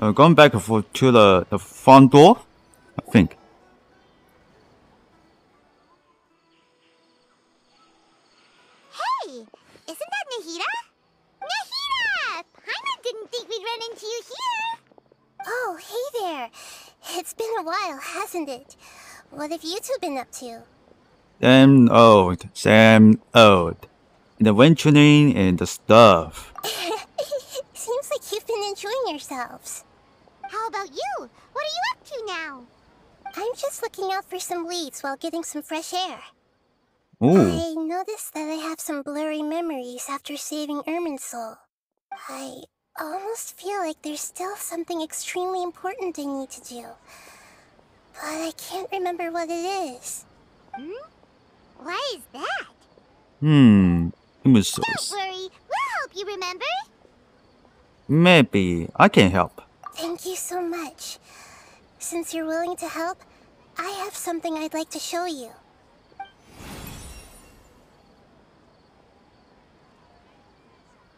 Going back to the front door, I think. Hey, isn't that Nahida? Nahida! Paimon didn't think we'd run into you here. Oh, hey there. It's been a while, hasn't it? What have you two been up to? Same old. The venturing and the stuff. Seems like you've been enjoying yourselves. How about you? What are you up to now? I'm just looking out for some leads while getting some fresh air. Ooh. I noticed that I have some blurry memories after saving Ermin's soul. I almost feel like there's still something extremely important I need to do. But I can't remember what it is. Why is that? Don't worry, we'll help you remember. Maybe I can help. Thank you so much. Since you're willing to help, I have something I'd like to show you.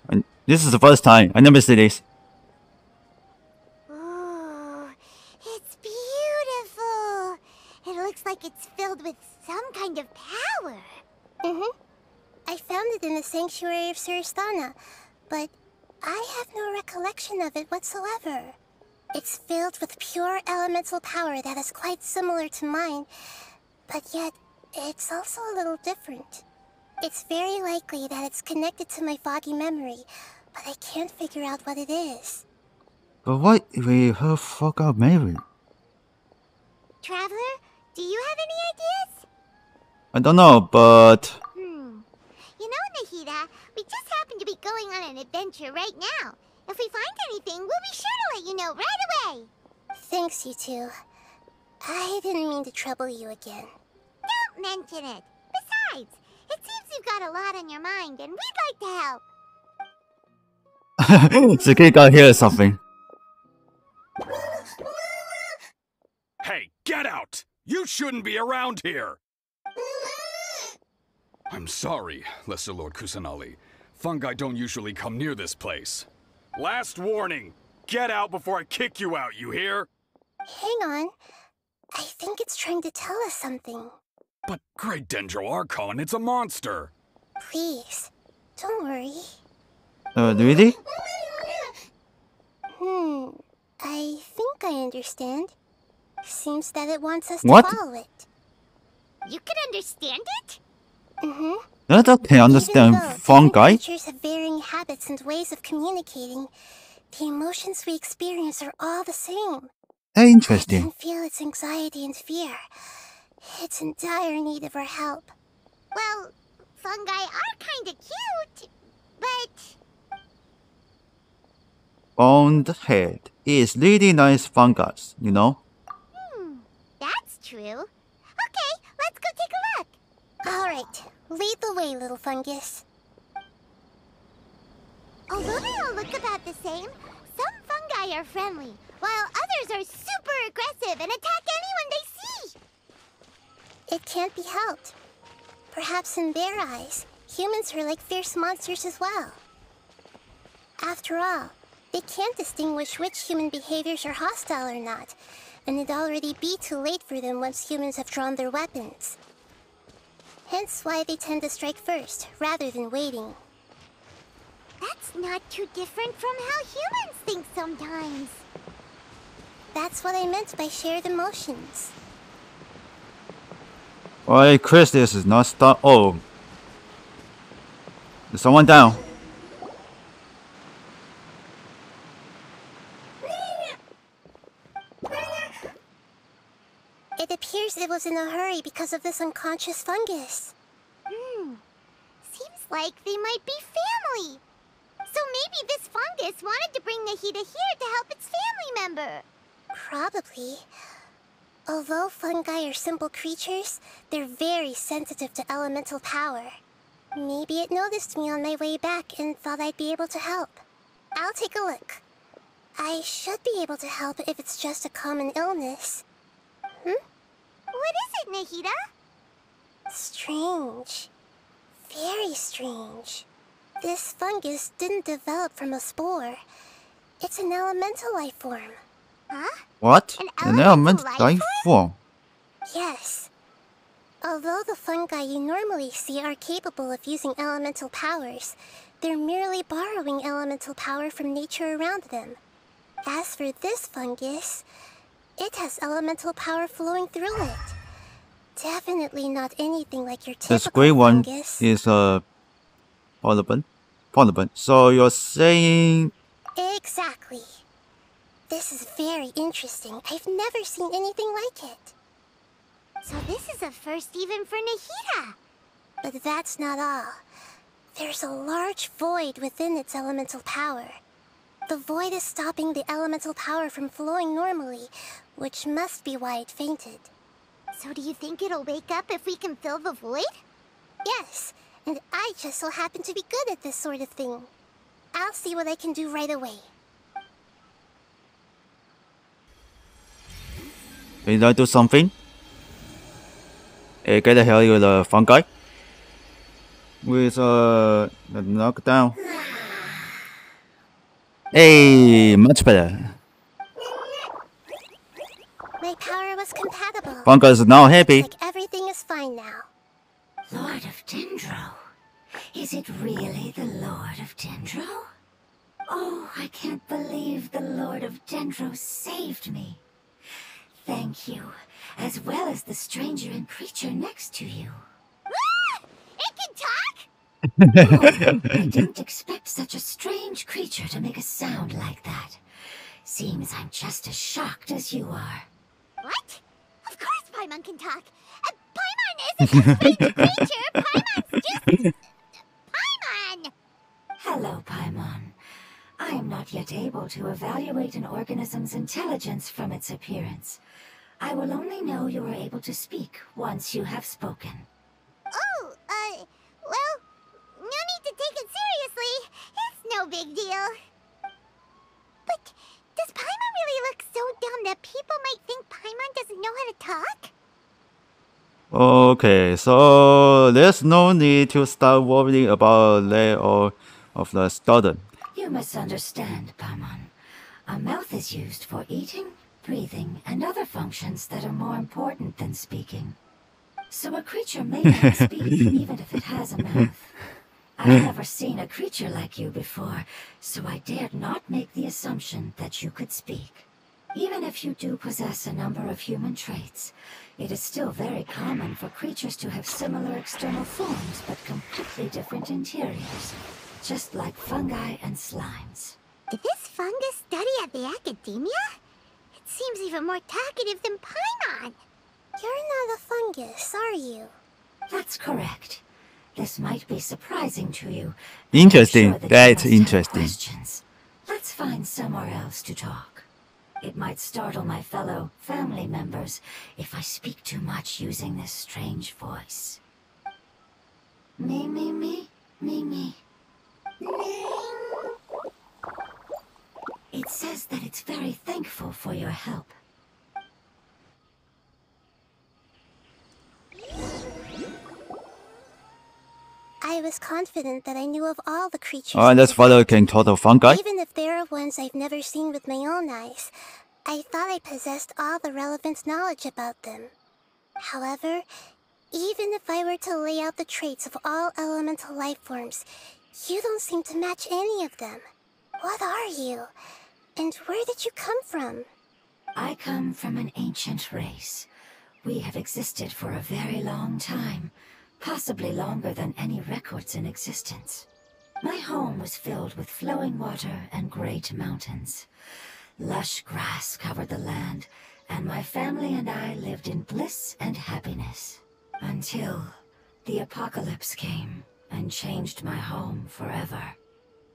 And this is the first time. I never see this. Ooh, it's beautiful. It looks like it's filled with some kind of power. I found it in the sanctuary of Suristana, but I have no recollection of it whatsoever. It's filled with pure elemental power that is quite similar to mine, but yet it's also a little different. It's very likely that it's connected to my foggy memory, but I can't figure out what it is. But what if we her fuck up Mary? Traveler, do you have any ideas? I don't know, but You know, Nahida, we just happen to be going on an adventure right now. If we find anything, we'll be sure to let you know right away. Thanks, you two. I didn't mean to trouble you again. Don't mention it. Besides, it seems you've got a lot on your mind, and we'd like to help. the kid got here or something. Hey, get out! You shouldn't be around here! I'm sorry, Lesser Lord Kusanali. Fungi don't usually come near this place. Last warning! Get out before I kick you out, you hear? Hang on. I think it's trying to tell us something. But Great Dendro Archon, it's a monster! Please, don't worry. Really? I think I understand. Seems that it wants us What? to follow it. You can understand it? That I can understand fungi. Creatures have varying habits and ways of communicating. The emotions we experience are all the same. I Interesting. can feel its anxiety and fear. It's in dire need of our help. Well, fungi are kinda cute, but... Boned head is really nice fungus, you know? That's true. Okay, let's go take a look. Alright, lead the way, little fungus. Although they all look about the same, some fungi are friendly, while others are super aggressive and attack anyone they see. It can't be helped. Perhaps in their eyes, humans are like fierce monsters as well. After all, they can't distinguish which human behaviors are hostile or not, and it'd already be too late for them once humans have drawn their weapons. Hence why they tend to strike first, rather than waiting. That's not too different from how humans think sometimes. That's what I meant by shared emotions. Why, Chris, this is not stop. Oh. There's someone down. It appears it was in a hurry because of this unconscious fungus. Seems like they might be family. So maybe this fungus wanted to bring Nahida here to help its family member. Probably. Although fungi are simple creatures, they're very sensitive to elemental power. Maybe it noticed me on my way back and thought I'd be able to help. I'll take a look. I should be able to help if it's just a common illness. What is it, Nahida? Strange. Very strange. This fungus didn't develop from a spore. It's an elemental life form. Huh? What? An An elemental element life life form? Yes. Although the fungi you normally see are capable of using elemental powers, they're merely borrowing elemental power from nature around them. As for this fungus, it has elemental power flowing through it. Definitely not anything like your This typical grey one fungus. is Polygon. Polygon. So you're saying Exactly. This is very interesting. I've never seen anything like it. So this is a first even for Nahida. But that's not all. There's a large void within its elemental power. The void is stopping the elemental power from flowing normally, which must be why it fainted. So do you think it'll wake up if we can fill the void? Yes, and I just so happen to be good at this sort of thing. I'll see what I can do right away. Can I do something? Get the hell of the fungi with a knockdown. Hey, much better. My power was compatible. Fungi is now happy. Like everything is fine now. Lord of Dendro? Is it really the Lord of Dendro? Oh, I can't believe the Lord of Dendro saved me. Thank you, as well as the stranger and creature next to you. It can talk? Oh, I didn't expect such a strange creature to make a sound like that. Seems I'm just as shocked as you are. What? Of course Paimon can talk. Paimon isn't a strange creature. Paimon's just... Paimon! Hello, Paimon. I am not yet able to evaluate an organism's intelligence from its appearance. I will only know you are able to speak once you have spoken. Oh, well, no need to take it seriously. It's no big deal. But does Paimon really look so dumb that people might think Paimon doesn't know how to talk? Okay, so there's no need to start worrying about layout of the student. You misunderstand, Paimon. A mouth is used for eating, breathing, and other functions that are more important than speaking. So a creature may not speak, even if it has a mouth. I've never seen a creature like you before, so I dared not make the assumption that you could speak. Even if you do possess a number of human traits, it is still very common for creatures to have similar external forms but completely different interiors, just like fungi and slimes. Did this fungus study at the academia? It seems even more talkative than Paimon. You're not a fungus, are you? That's correct. This might be surprising to you. Interesting. I'm sure that you That's must have interesting. questions. Let's find somewhere else to talk. It might startle my fellow family members if I speak too much using this strange voice. Me, me, me, me, me. It says that it's very thankful for your help. I was confident that I knew of all the creatures. Alright, let's follow King Total Fungi. Even if there are ones I've never seen with my own eyes, I thought I possessed all the relevant knowledge about them. However, even if I were to lay out the traits of all elemental life forms, you don't seem to match any of them. What are you? And where did you come from? I come from an ancient race. We have existed for a very long time, possibly longer than any records in existence. My home was filled with flowing water and great mountains. Lush grass covered the land, and my family and I lived in bliss and happiness. Until the apocalypse came and changed my home forever.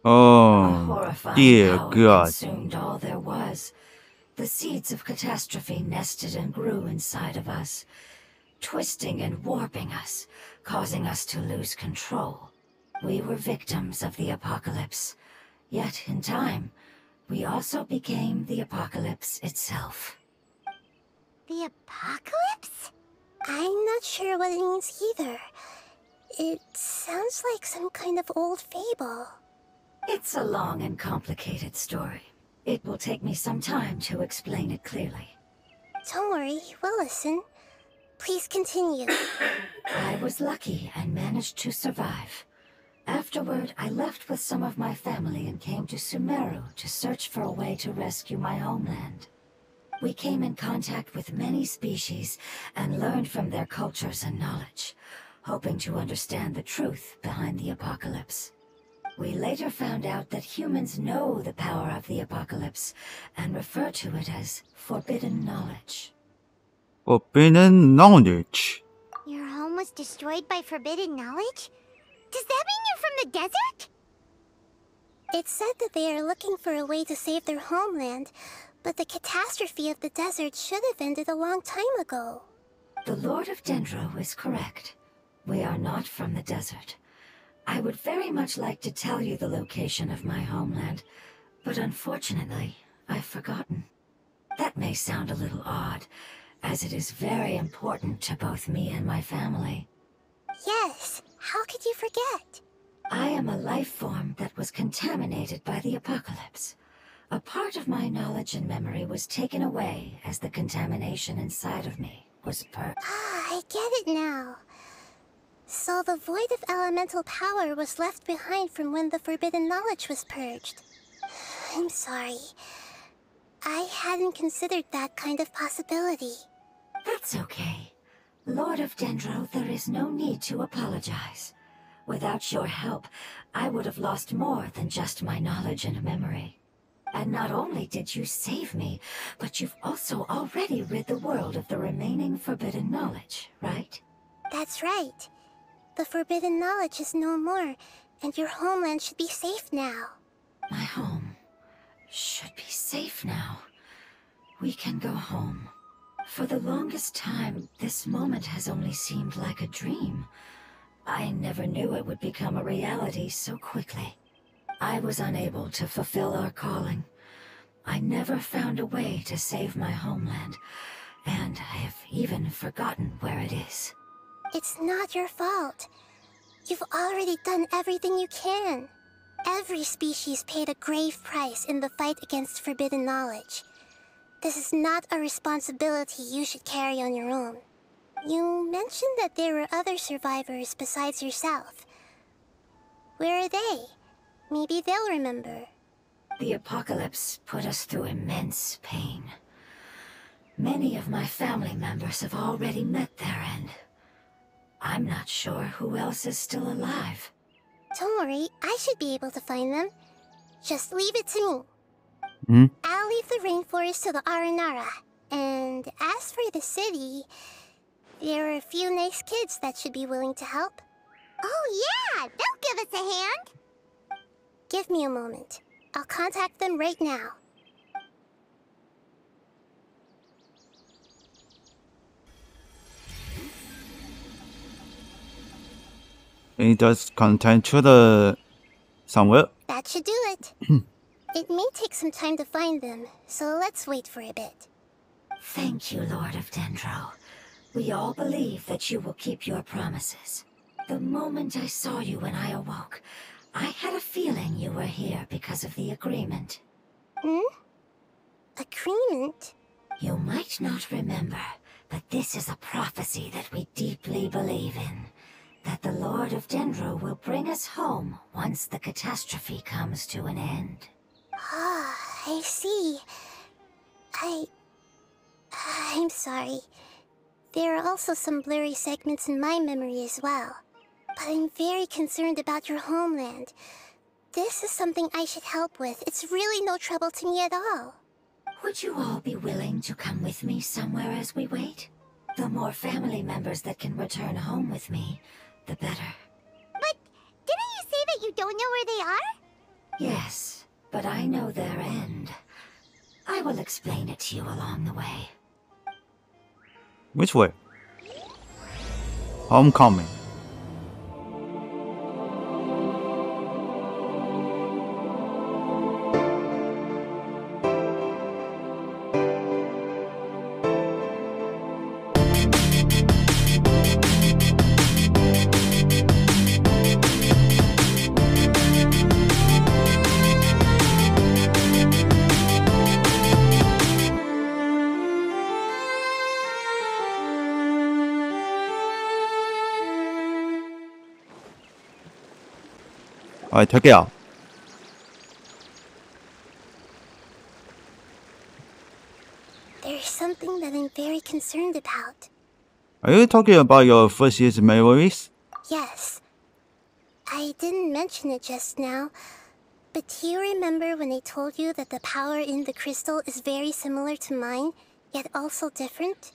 A Oh, horrifying dear power God. consumed all there was. The seeds of catastrophe nested and grew inside of us, twisting and warping us, causing us to lose control. We were victims of the apocalypse, yet in time, we also became the apocalypse itself. The apocalypse? I'm not sure what it means either. It sounds like some kind of old fable. It's a long and complicated story. It will take me some time to explain it clearly. Don't worry, we'll listen. Please continue. I was lucky and managed to survive. Afterward, I left with some of my family and came to Sumeru to search for a way to rescue my homeland. We came in contact with many species and learned from their cultures and knowledge, hoping to understand the truth behind the apocalypse. We later found out that humans know the power of the apocalypse and refer to it as forbidden knowledge. Forbidden knowledge. Your home was destroyed by forbidden knowledge? Does that mean you're from the desert? It said that they are looking for a way to save their homeland, but the catastrophe of the desert should have ended a long time ago. The Lord of Dendro is correct. We are not from the desert. I would very much like to tell you the location of my homeland, but unfortunately, I've forgotten. That may sound a little odd, as it is very important to both me and my family. Yes, how could you forget? I am a life form that was contaminated by the apocalypse. A part of my knowledge and memory was taken away as the contamination inside of me was purged. Ah, I get it now. So the void of elemental power was left behind from when the forbidden knowledge was purged. I'm sorry. I hadn't considered that kind of possibility. That's okay. Lord of Dendro, there is no need to apologize. Without your help, I would have lost more than just my knowledge and memory. And not only did you save me, but you've also already rid the world of the remaining forbidden knowledge, right? That's right. The forbidden knowledge is no more, and your homeland should be safe now. My home should be safe now. We can go home. For the longest time, this moment has only seemed like a dream. I never knew it would become a reality so quickly. I was unable to fulfill our calling. I never found a way to save my homeland, and I have even forgotten where it is. It's not your fault. You've already done everything you can. Every species paid a grave price in the fight against forbidden knowledge. This is not a responsibility you should carry on your own. You mentioned that there were other survivors besides yourself. Where are they? Maybe they'll remember. The apocalypse put us through immense pain. Many of my family members have already met their end. I'm not sure who else is still alive. Don't worry, I should be able to find them. Just leave it to me. I'll leave the rainforest to the Aranara. And as for the city, there are a few nice kids that should be willing to help. Oh yeah, they'll give us a hand. Give me a moment. I'll contact them right now. It does content to the somewhere. That should do it. It may take some time to find them, so let's wait for a bit. Thank you, Lord of Dendro. We all believe that you will keep your promises. The moment I saw you when I awoke, I had a feeling you were here because of the agreement. Agreement? You might not remember, but this is a prophecy that we deeply believe in. That the Lord of Dendro will bring us home once the catastrophe comes to an end. Ah, I see. I'm sorry. There are also some blurry segments in my memory as well. But I'm very concerned about your homeland. This is something I should help with. It's really no trouble to me at all. Would you all be willing to come with me somewhere as we wait? The more family members that can return home with me, the better. But didn't you say that you don't know where they are? Yes, but I know their end. I will explain it to you along the way. Which way? Homecoming. Alright, check it out. There's something that I'm very concerned about. Are you talking about your first year's memories? Yes. I didn't mention it just now, but do you remember when I told you that the power in the crystal is very similar to mine, yet also different?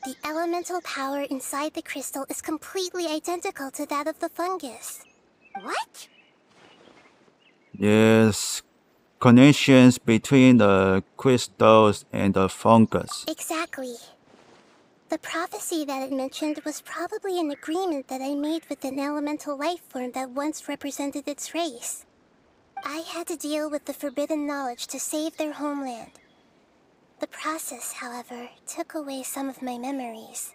The elemental power inside the crystal is completely identical to that of the fungus. What? Yes, connections between the crystals and the fungus. Exactly. The prophecy that it mentioned was probably an agreement that I made with an elemental life form that once represented its race. I had to deal with the forbidden knowledge to save their homeland. The process, however, took away some of my memories.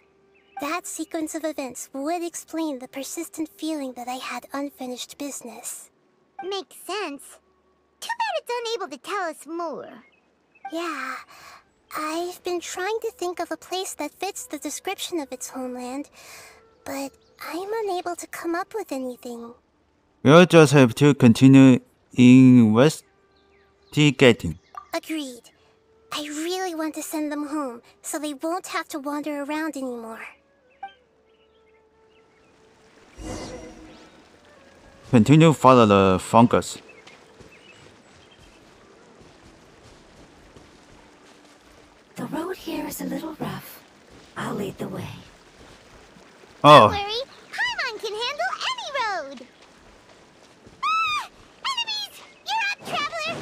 That sequence of events would explain the persistent feeling that I had unfinished business. Makes sense. Too bad it's unable to tell us more. Yeah. I've been trying to think of a place that fits the description of its homeland, but I'm unable to come up with anything. We'll just have to continue investigating. Agreed. I really want to send them home, so they won't have to wander around anymore. Continue follow the fungus. The road here is a little rough. I'll lead the way. Oh, Don't worry, Paimon can handle any road! Ah! Enemies! You're up, traveler!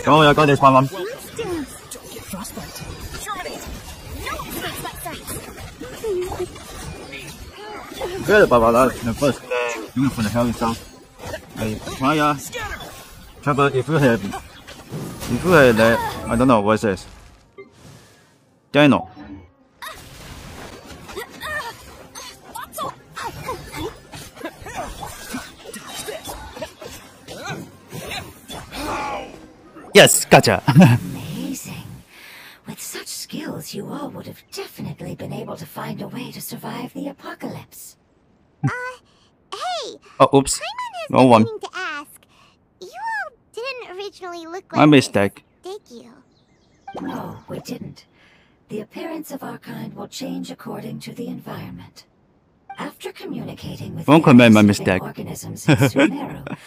oh, I got this one. Don't get frostbite. Terminate. No frostbite sites. Good about that. The first doing for the hell itself. Hey, Maya, Trevor, if you had that, I don't know what's this. Daniel. Yes, gotcha. Amazing. With such skills, you all would have definitely been able to find a way to survive the apocalypse. Hey! Oh, oops. Paimon has No been one. meaning to ask. You all didn't originally look like My mistake. this, did you? No, we didn't. The appearance of our kind will change according to the environment. After communicating with Won't commit my various living mistake. organisms in Sumeru,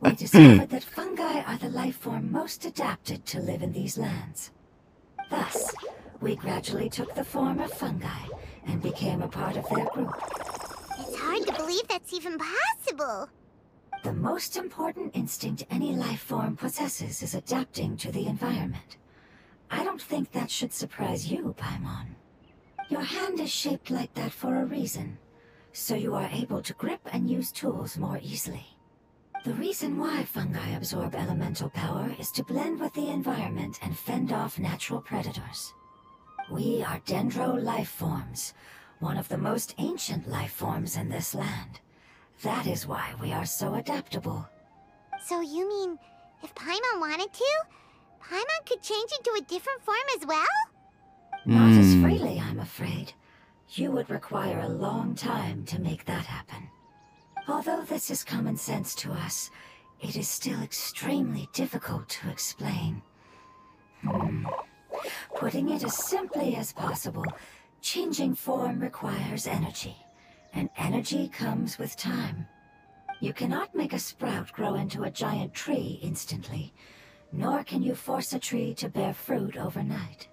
we discovered that fungi are the life form most adapted to live in these lands. Thus, we gradually took the form of fungi and became a part of their group. It's hard to believe that's even possible. The most important instinct any life form possesses is adapting to the environment. I don't think that should surprise you, Paimon. Your hand is shaped like that for a reason, so you are able to grip and use tools more easily. The reason why fungi absorb elemental power is to blend with the environment and fend off natural predators. We are dendro life forms, one of the most ancient life forms in this land. That is why we are so adaptable. So you mean, if Paimon wanted to, Paimon could change into a different form as well? Not as freely, I'm afraid. You would require a long time to make that happen. Although this is common sense to us, it is still extremely difficult to explain. Putting it as simply as possible, changing form requires energy, and energy comes with time. You cannot make a sprout grow into a giant tree instantly, nor can you force a tree to bear fruit overnight.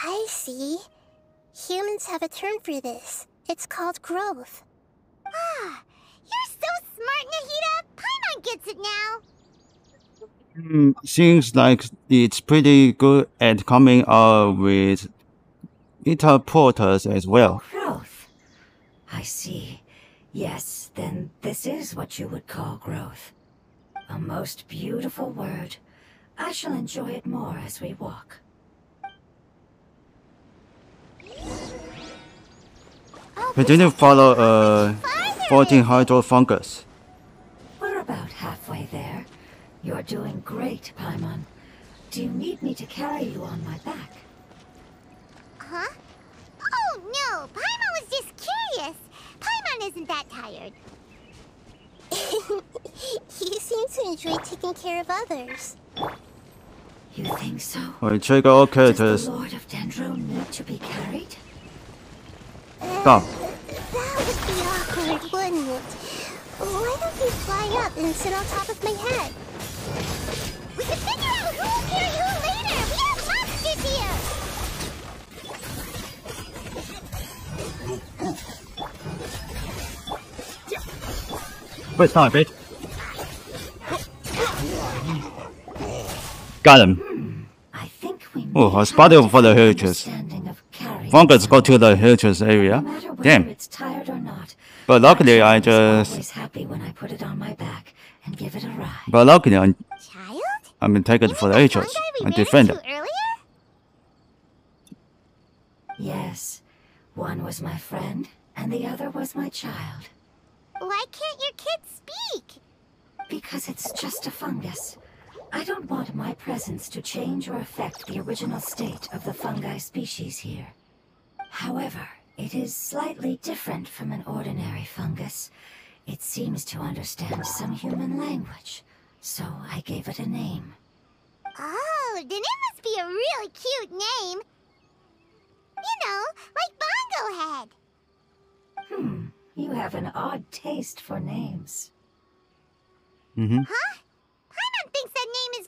I see. Humans have a term for this. It's called growth. Ah, you're so smart, Nahida! Paimon gets it now! Seems like it's pretty good at coming up with interpreters as well. Growth. I see. Yes, then this is what you would call growth. A most beautiful word. I shall enjoy it more as we walk. Continue follow 14 hydro fungus. We're about halfway there. You're doing great, Paimon. Do you need me to carry you on my back? Huh? Oh no! Paimon was just curious! Paimon is isn't that tired. You seem to enjoy taking care of others. You think so? We check all Does characters. the Lord of Dendro need to be carried? Stop. That would be awkward, wouldn't it? Why don't you fly up and sit on top of my head? We can figure out who will carry who later! We have lobsters here! Wait, stop, bitch. Got him. I think we Oh, may a spotted have a for the different heritage. understanding of carrying Fungus go to someone. the heritage area. No matter whether Damn. it's tired or not, But luckily, I my child is just. always happy when I put it on my back and give it a ride. But luckily, Child? I'm gonna take it for the You mean heritage fungi we and ran defend into it. earlier? Yes, one was my friend and the other was my child. Why can't your kid speak? Because it's just a fungus. I don't want my presence to change or affect the original state of the fungi species here. However, it is slightly different from an ordinary fungus. It seems to understand some human language, so I gave it a name. Oh, then it must be a really cute name. You know, like Bongo Head. You have an odd taste for names. Huh? Paimon thinks that name is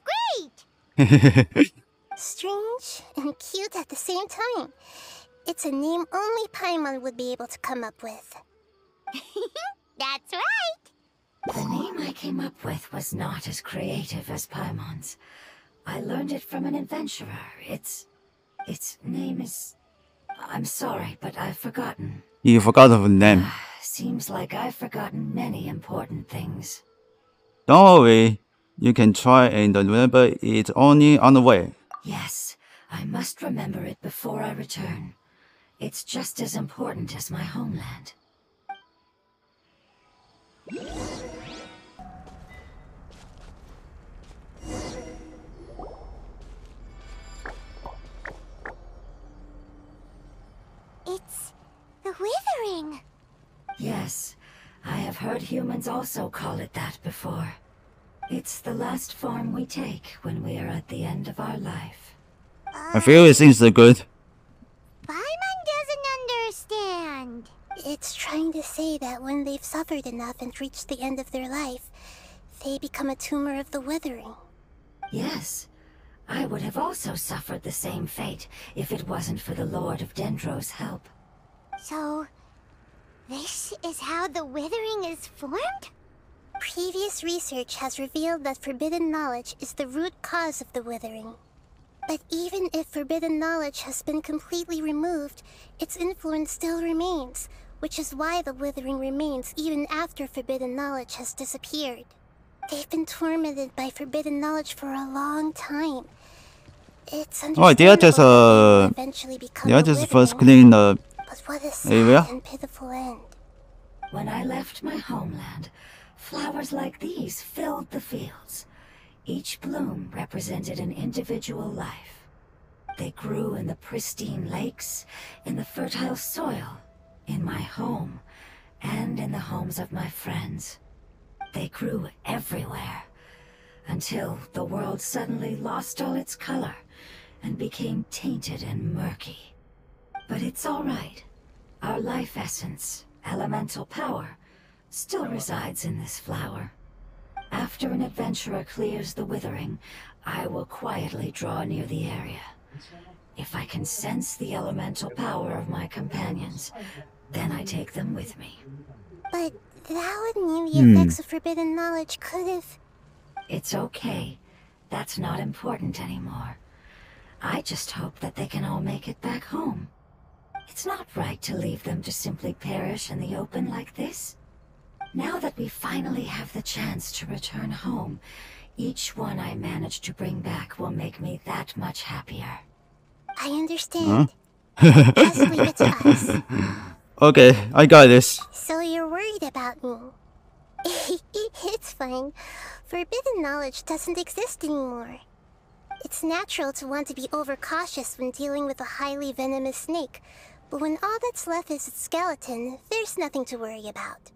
great. Strange and cute at the same time. It's a name only Paimon would be able to come up with. That's right. The name I came up with was not as creative as Paimon's. I learned it from an adventurer. Its name is... I'm sorry, but I've forgotten. You forgot of the name. Seems like I've forgotten many important things. Don't worry. You can try and remember it only on the way. Yes, I must remember it before I return. It's just as important as my homeland. It's the Withering. Yes, I have heard humans also call it that before. It's the last form we take when we are at the end of our life. I feel it seems so good. Paimon doesn't understand. It's trying to say that when they've suffered enough and reached the end of their life, they become a tumor of the Withering. Yes, I would have also suffered the same fate if it wasn't for the Lord of Dendro's help. So, this is how the Withering is formed? Previous research has revealed that forbidden knowledge is the root cause of the Withering. But even if forbidden knowledge has been completely removed, its influence still remains, which is why the Withering remains even after forbidden knowledge has disappeared. They've been tormented by forbidden knowledge for a long time. It's Oh, they are just understandable that they will eventually become they are the just first Withering, cleaning the but what a sad area. and pitiful end. When I left my homeland, flowers like these filled the fields. Each bloom represented an individual life. They grew in the pristine lakes, in the fertile soil, in my home, and in the homes of my friends. They grew everywhere, until the world suddenly lost all its color and became tainted and murky. But it's all right. Our life essence, elemental power, still resides in this flower. After an adventurer clears the Withering, I will quietly draw near the area. If I can sense the elemental power of my companions, then I take them with me. But that would mean the effects of forbidden knowledge could have... It's okay. That's not important anymore. I just hope that they can all make it back home. It's not right to leave them to simply perish in the open like this. Now that we finally have the chance to return home, each one I manage to bring back will make me that much happier. I understand. Just leave it to us. Okay, I got this. So you're worried about me. It's fine. Forbidden knowledge doesn't exist anymore. It's natural to want to be overcautious when dealing with a highly venomous snake, But when all that's left is its skeleton, there's nothing to worry about.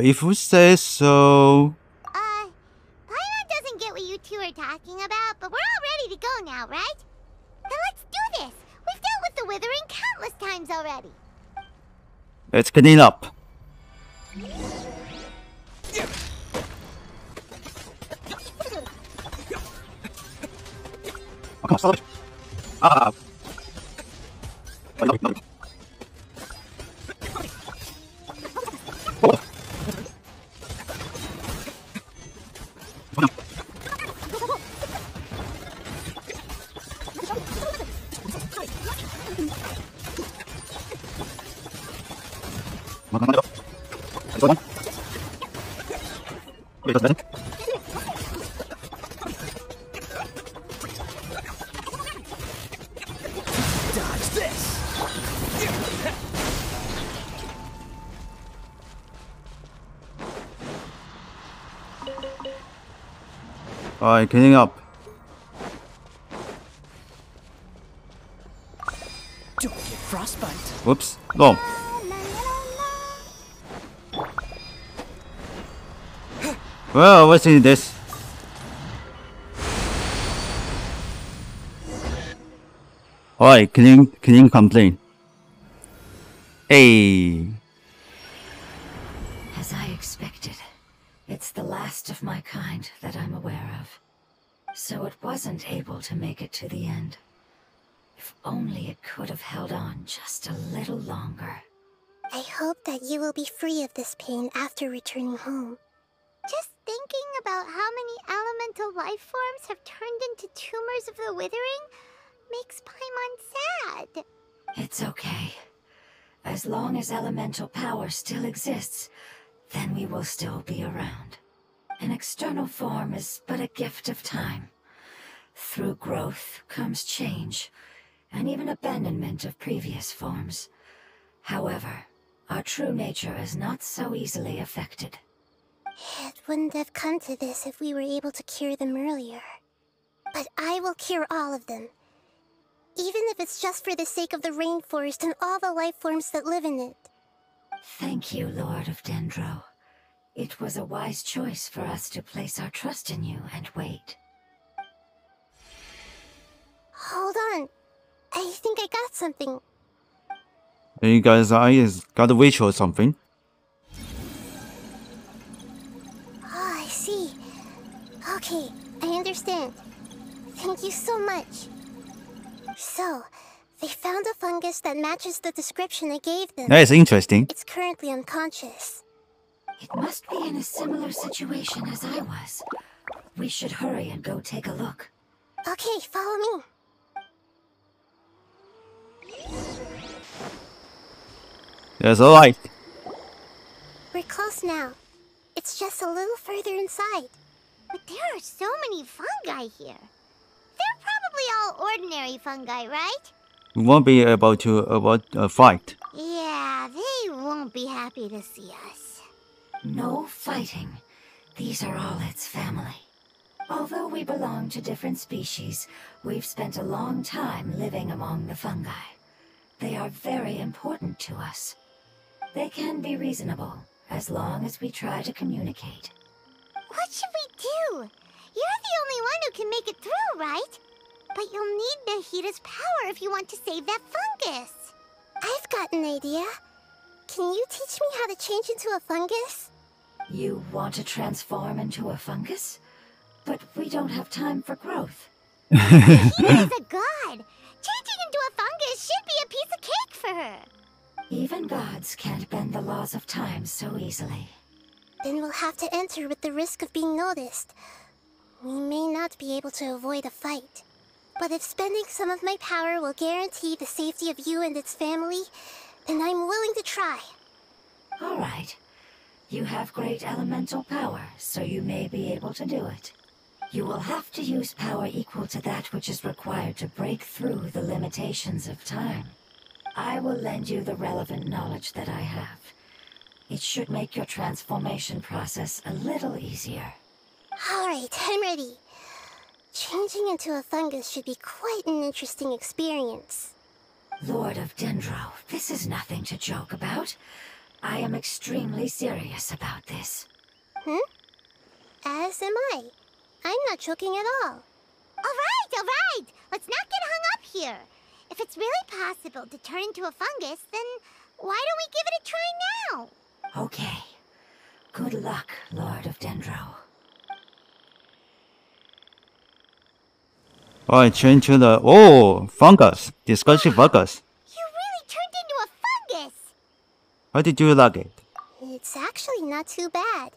If we say so... Paimon doesn't get what you two are talking about, but we're all ready to go now, right? Then let's do this! We've dealt with the Withering countless times already! Let's clean up. Okay, stop it. Dodge this! Alright, cleaning up. Don't get frostbite. Whoops. No. Well, what's in this? Alright, cleaning complete. Hey. As I expected, it's the last of my kind that I'm aware of. So it wasn't able to make it to the end. If only it could have held on just a little longer. I hope that you will be free of this pain after returning home. Just thinking about how many elemental life forms have turned into tumors of the Withering makes Paimon sad. It's okay. As long as elemental power still exists, then we will still be around. An external form is but a gift of time. Through growth comes change, and even abandonment of previous forms. However, our true nature is not so easily affected. It wouldn't have come to this if we were able to cure them earlier. But I will cure all of them. Even if it's just for the sake of the rainforest and all the life forms that live in it. Thank you, Lord of Dendro. It was a wise choice for us to place our trust in you and wait. Hold on. I think I got something. You guys, I got a wish or something. Oh, I see. Okay, I understand. Thank you so much. So, they found a fungus that matches the description I gave them. That is interesting. It's currently unconscious. It must be in a similar situation as I was. We should hurry and go take a look. Okay, follow me. That's alright. We're close now. It's just a little further inside. But there are so many fungi here. They're probably all ordinary fungi, right? We won't be able to fight. Yeah, they won't be happy to see us. No fighting. These are all its family. Although we belong to different species, we've spent a long time living among the fungi. They are very important to us. They can be reasonable, as long as we try to communicate. What should we do? You're the only one who can make it through, right? But you'll need Nahida's power if you want to save that fungus. I've got an idea. Can you teach me how to change into a fungus? You want to transform into a fungus? But we don't have time for growth. Nahida's a god. Changing into a fungus should be a piece of cake for her. Even gods can't bend the laws of time so easily. Then we'll have to enter with the risk of being noticed. We may not be able to avoid a fight. But if spending some of my power will guarantee the safety of you and its family, then I'm willing to try. All right. You have great elemental power, so you may be able to do it. You will have to use power equal to that which is required to break through the limitations of time. I will lend you the relevant knowledge that I have. It should make your transformation process a little easier. All right, I'm ready. Changing into a fungus should be quite an interesting experience. Lord of Dendro, this is nothing to joke about. I am extremely serious about this. As am I. I'm not joking at all. Alright! Let's not get hung up here. If it's really possible to turn into a fungus, then why don't we give it a try now? Okay. Good luck, Lord of Dendro. Alright, change to the fungus. Discussion fungus. You really turned into a fungus! How did you like it? It's actually not too bad.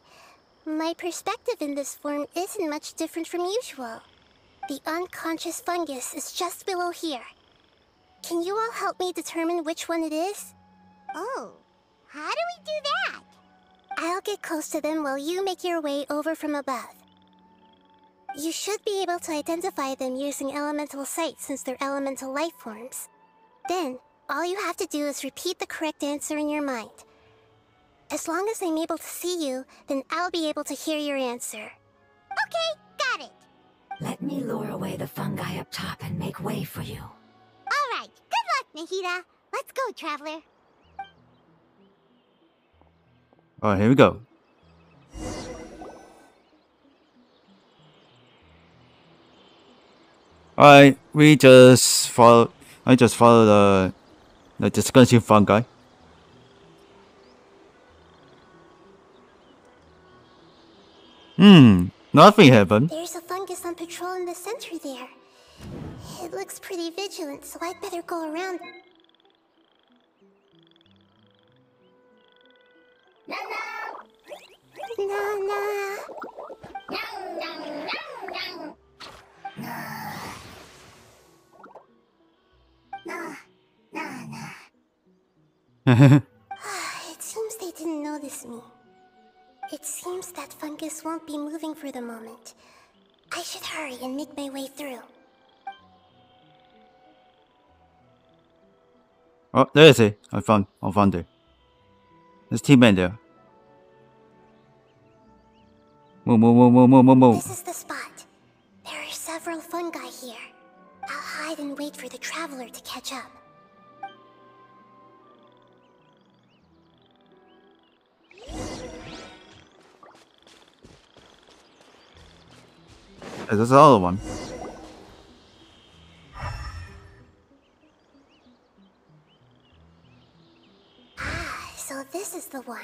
My perspective in this form isn't much different from usual. The unconscious fungus is just below here. Can you all help me determine which one it is? Oh, how do we do that? I'll get close to them while you make your way over from above. You should be able to identify them using elemental sight since they're elemental life forms. Then, all you have to do is repeat the correct answer in your mind. As long as I'm able to see you, then I'll be able to hear your answer. Okay, got it. Let me lure away the fungi up top and make way for you. Alright, good luck, Nahida. Let's go, Traveler. Alright, here we go. Alright, I just follow the discussion fungi. Nothing happened. There's a fungus on patrol in the center there. It looks pretty vigilant, so I'd better go around. It seems they didn't notice me. It seems that fungus won't be moving for the moment. I should hurry and make my way through. Oh, there is it. I found it. There's teammate there. Move. This is the spot. There are several fungi here. I'll hide and wait for the traveler to catch up. There's another one. So this is the one.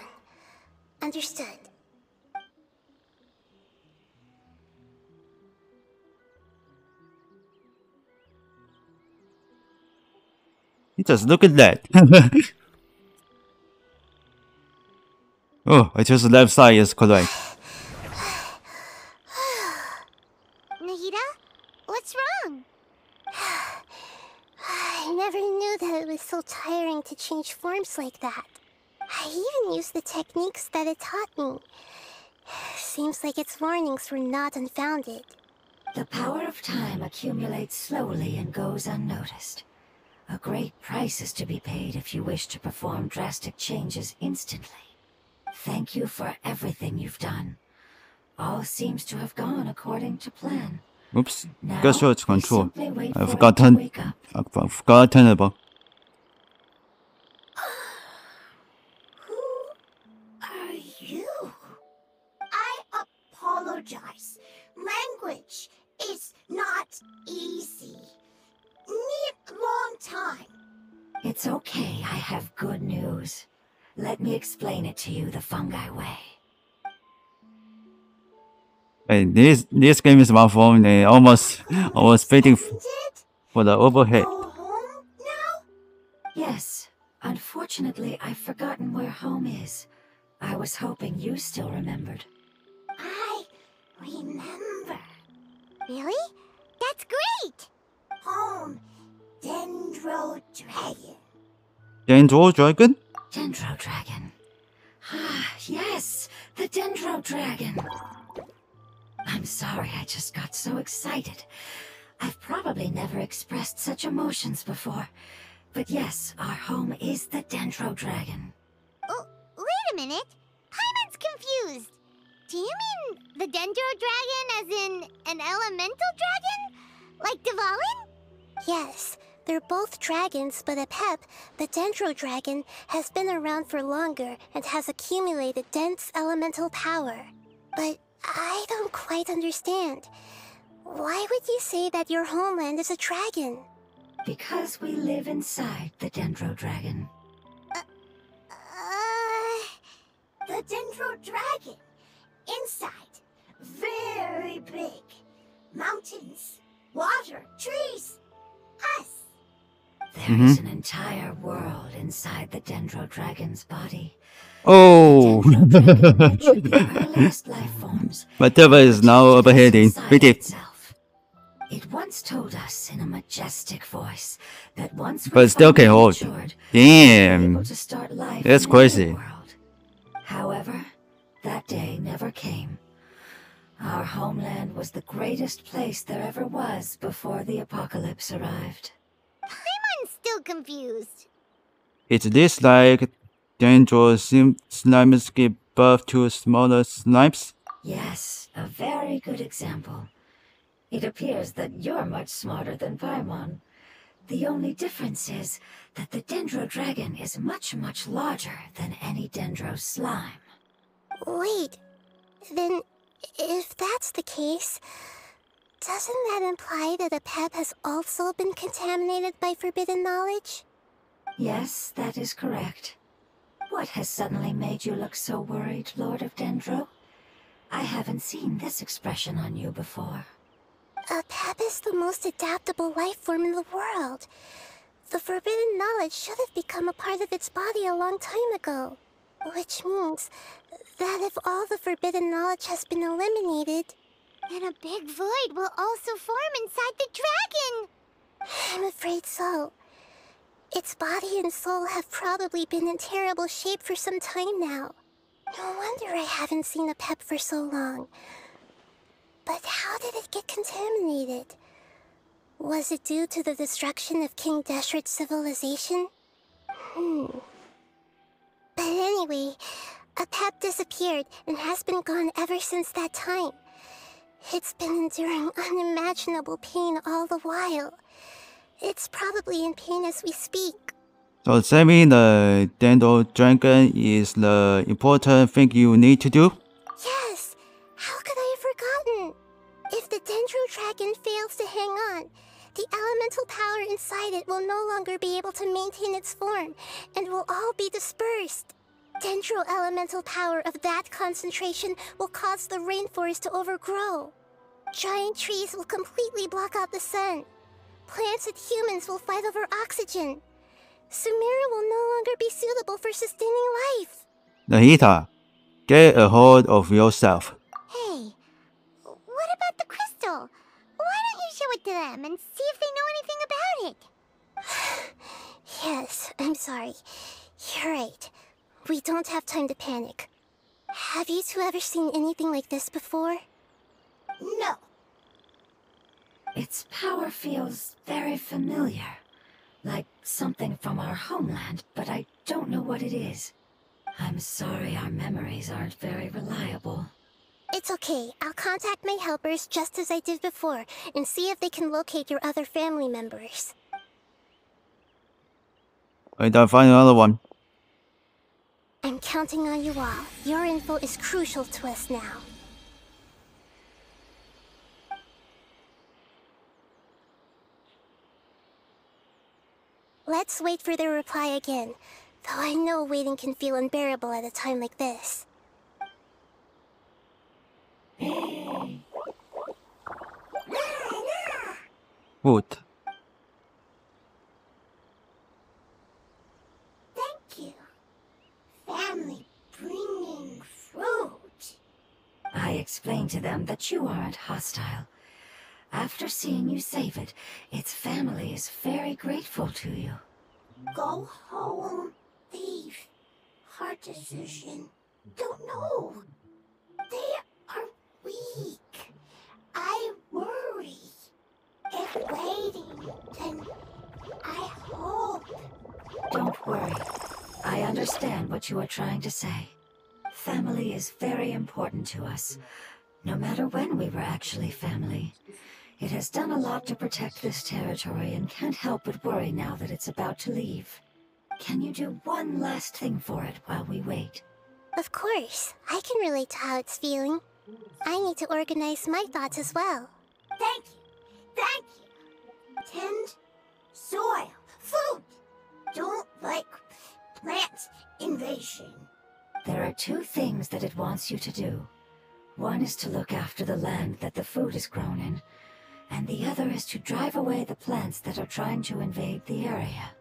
Understood. Just look at that. Oh, I chose the left side is correct. Nahida? What's wrong? I never knew that it was so tiring to change forms like that. I even used the techniques that it taught me. Seems like its warnings were not unfounded. The power of time accumulates slowly and goes unnoticed. A great price is to be paid if you wish to perform drastic changes instantly. Thank you for everything you've done. All seems to have gone according to plan. Oops. Now, Guess what's control. simply wait I've for it to forgotten. wake up. I've forgotten about. Who are you? I apologize. Language is not easy. Need long time. It's okay, I have good news. Let me explain it to you the fungi way. Hey, this game is my phone. I almost waiting for the overhead. Go home now? Yes, unfortunately I've forgotten where home is. I was hoping you still remembered. I remember. Really? That's great! Home, Dendro Dragon. Dendro Dragon? Dendro Dragon. Ah, yes, the Dendro Dragon. I'm sorry, I just got so excited. I've probably never expressed such emotions before. But yes, our home is the Dendro Dragon. Oh, wait a minute. Paimon's confused. Do you mean the Dendro Dragon as in an elemental dragon? Like Dvalin? Yes, They're both dragons, but Apep, the Dendro Dragon, has been around for longer and has accumulated dense elemental power. But I don't quite understand. Why would you say that your homeland is a dragon? Because we live inside the Dendro Dragon. The Dendro Dragon. Inside. Very big. Mountains. Water. Trees. Us. There is an entire world inside the Dendro Dragon's body. Oh! The earliest life forms. Whatever is now overheading. Pretty. Itself. It once told us in a majestic voice that once we But still can finally hold. matured, Damn. we were able to start life That's in crazy. another world. However, that day never came. Our homeland was the greatest place there ever was before the apocalypse arrived. I'm still confused. Is this like Dendro slimes give birth to smaller slimes? Yes, a very good example. It appears that you're much smarter than Paimon. The only difference is that the Dendro Dragon is much, much larger than any Dendro slime. Wait, then if that's the case, doesn't that imply that Apep has also been contaminated by forbidden knowledge? Yes, that is correct. What has suddenly made you look so worried, Lord of Dendro? I haven't seen this expression on you before. Apep is the most adaptable life form in the world. The forbidden knowledge should have become a part of its body a long time ago. Which means that if all the forbidden knowledge has been eliminated, then a big void will also form inside the dragon! I'm afraid so. Its body and soul have probably been in terrible shape for some time now. No wonder I haven't seen Apep for so long. But how did it get contaminated? Was it due to the destruction of King Deshret's civilization? But anyway, Apep disappeared and has been gone ever since that time. It's been enduring unimaginable pain all the while. It's probably in pain as we speak. So saving the Dendro Dragon is the important thing you need to do? Yes! How could I have forgotten? If the Dendro Dragon fails to hang on, the elemental power inside it will no longer be able to maintain its form, and will all be dispersed. Dendro elemental power of that concentration will cause the rainforest to overgrow. Giant trees will completely block out the sun. Plants and humans will fight over oxygen. Sumeru will no longer be suitable for sustaining life. Nahida, get a hold of yourself. Hey, what about the crystal? Why don't you show it to them and see if they know anything about it? Yes, I'm sorry. You're right. We don't have time to panic. Have you two ever seen anything like this before? No. Its power feels very familiar. Like something from our homeland, but I don't know what it is. I'm sorry our memories aren't very reliable. It's okay. I'll contact my helpers just as I did before and see if they can locate your other family members. Wait, I'll find another one. I'm counting on you all. Your info is crucial to us now. Let's wait for their reply again, though I know waiting can feel unbearable at a time like this. Food. Thank you. Family bringing fruit. I explained to them that you aren't hostile. After seeing you save it, its family is very grateful to you. Go home. Leave. Hard decision. Don't know. They are weak. I worry. If waiting, then I hope. Don't worry. I understand what you are trying to say. Family is very important to us, no matter when we were actually family. It has done a lot to protect this territory and can't help but worry now that it's about to leave. Can you do one last thing for it while we wait? Of course. I can relate to how it's feeling. I need to organize my thoughts as well. Thank you. Thank you. Tend, soil, food. Don't like plant invasion. There are 2 things that it wants you to do. One is to look after the land that the food is grown in, and the other is to drive away the plants that are trying to invade the area.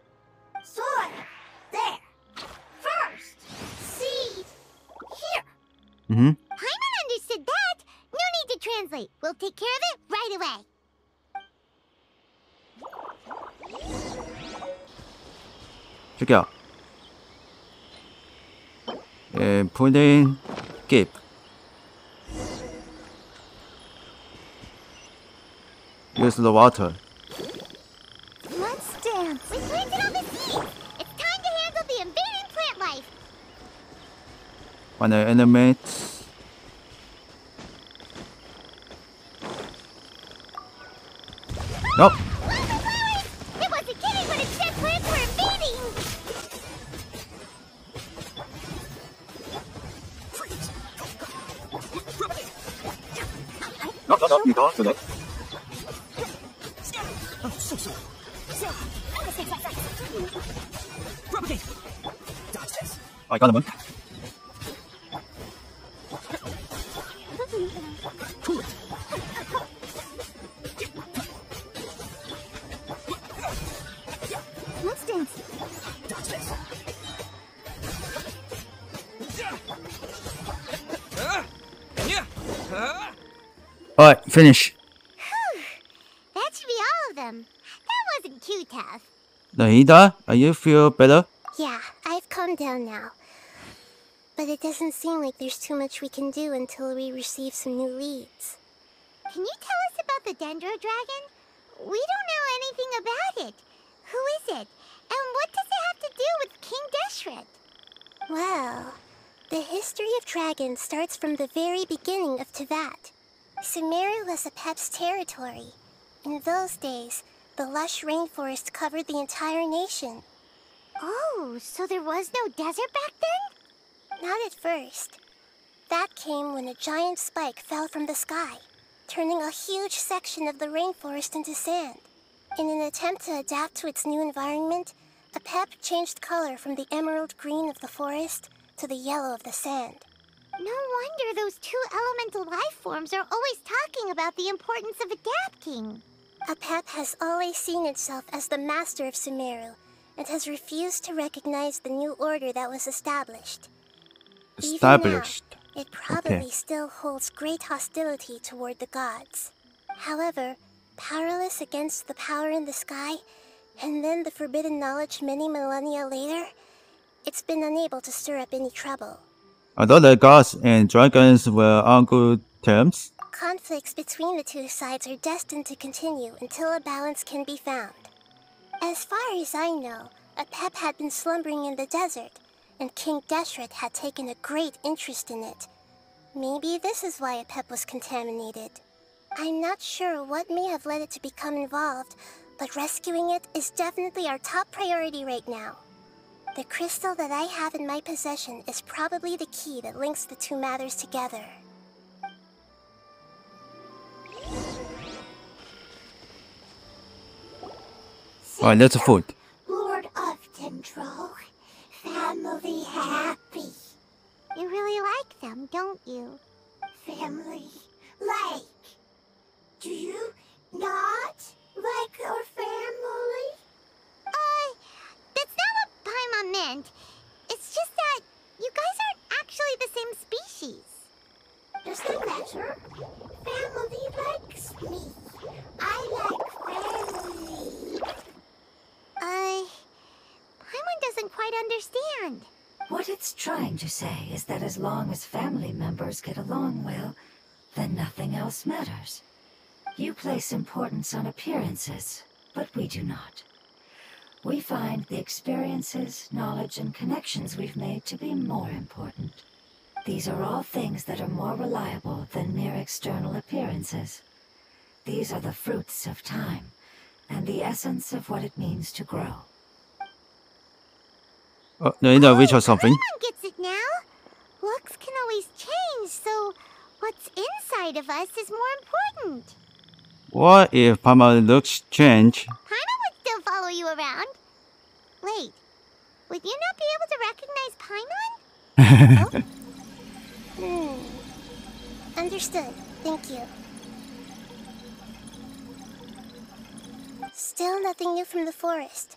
Soil. There. First. Seed. Here. Paimon understood that. No need to translate. We'll take care of it right away. Check it out. Pudding, keep. Use the water. Let's dance. We planted all the seeds. It's time to handle the invading plant life. When the enemies. Nope. Flowers! It wasn't kidding when it said plants were invading. No, you don't do that. Oh, so sorry. No mistakes like that. Propagate. Dodge this. I got him. Cool it. Let's dance. Dodge this. Alright, finish. That should be all of them. That wasn't too tough. Nahida, are you feel better? Yeah, I've calmed down now. But it doesn't seem like there's too much we can do until we receive some new leads. Can you tell us about the Dendro Dragon? We don't know anything about it. Who is it? And what does it have to do with King Deshret? Well, the history of dragons starts from the very beginning of Tevat. Sumeru was Apep's territory. In those days, the lush rainforest covered the entire nation. Oh, so there was no desert back then? Not at first. That came when a giant spike fell from the sky, turning a huge section of the rainforest into sand. In an attempt to adapt to its new environment, Apep changed color from the emerald green of the forest to the yellow of the sand. No wonder those 2 elemental life forms are always talking about the importance of adapting. Apep has always seen itself as the master of Sumeru, and has refused to recognize the new order that was established. Established. Even now, it probably still holds great hostility toward the gods. However, powerless against the power in the sky, and then the forbidden knowledge many millennia later, it's been unable to stir up any trouble. Although the gods and dragons were on good terms, Conflicts between the 2 sides are destined to continue until a balance can be found. As far as I know, Apep had been slumbering in the desert, and King Deshret had taken a great interest in it. Maybe this is why Apep was contaminated. I'm not sure what may have led it to become involved, but rescuing it is definitely our top priority right now. The crystal that I have in my possession is probably the key that links the 2 matters together. alright, that's a food. Lord of Dendro. Family happy. You really like them, don't you? Family like. Do you not like your family? That's not what Paimon meant. It's just that you guys aren't actually the same species. Does that matter? Family likes me. I like family. Paimon doesn't quite understand. What it's trying to say is that as long as family members get along well, then nothing else matters. You place importance on appearances, but we do not. We find the experiences, knowledge, and connections we've made to be more important. These are all things that are more reliable than mere external appearances. These are the fruits of time, and the essence of what it means to grow. Nahida reach or something. Paimon gets it now. Looks can always change, so what's inside of us is more important. What if Paimon looks change? Paimon would still follow you around. Wait, would you not be able to recognize Paimon? Understood. Thank you. Still nothing new from the forest.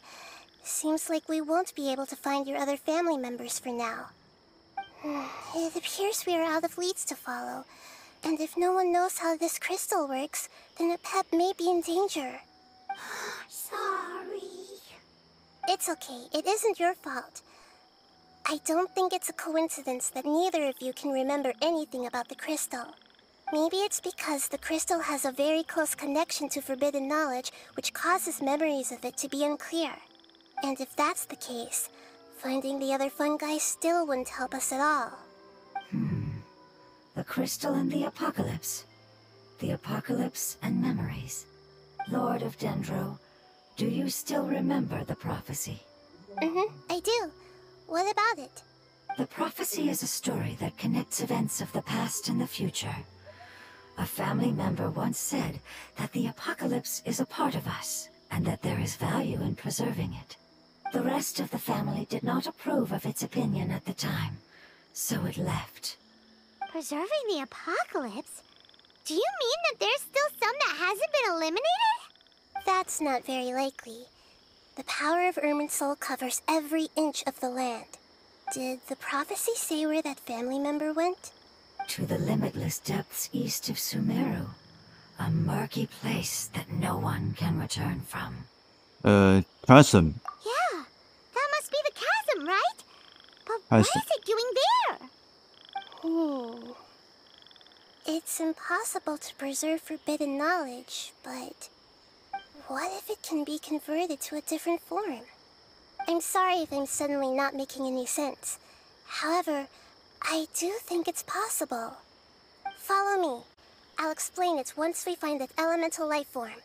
Seems like we won't be able to find your other family members for now. It appears we are out of leads to follow. And if no one knows how this crystal works, then a pet may be in danger. Sorry. It's okay. It isn't your fault. I don't think it's a coincidence that neither of you can remember anything about the crystal. Maybe it's because the crystal has a very close connection to forbidden knowledge, which causes memories of it to be unclear. And if that's the case, finding the other fungi still wouldn't help us at all. The crystal and the apocalypse. The apocalypse and memories. Lord of Dendro, do you still remember the prophecy? I do. What about it? The prophecy is a story that connects events of the past and the future. A family member once said that the apocalypse is a part of us, and that there is value in preserving it. The rest of the family did not approve of its opinion at the time, so it left. Preserving the apocalypse? Do you mean that there's still some that hasn't been eliminated? That's not very likely. The power of Irminsul covers every inch of the land. Did the prophecy say where that family member went? To the limitless depths east of Sumeru. A murky place that no one can return from. Chasm. Yeah, that must be the chasm, right? But what is Chasm. it doing there? It's impossible to preserve forbidden knowledge, but what if it can be converted to a different form? I'm sorry if I'm suddenly not making any sense. However, I do think it's possible. Follow me. I'll explain it once we find that elemental life form.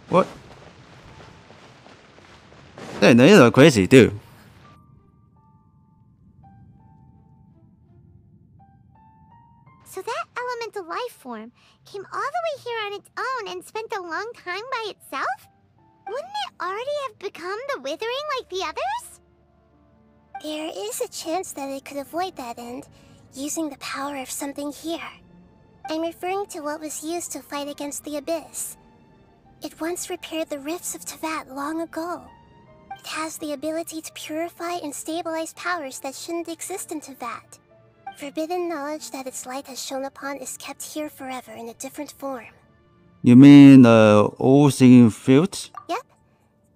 What? Hey, Nahida crazy too. So that elemental life form came all the way here on its own and spent a long time by itself? Wouldn't it already have become the Withering like the others? There is a chance that it could avoid that end, using the power of something here. I'm referring to what was used to fight against the Abyss. It once repaired the rifts of Tevat long ago. It has the ability to purify and stabilize powers that shouldn't exist in Tevat. Forbidden knowledge that its light has shone upon is kept here forever in a different form. You mean oozing fields? Yep.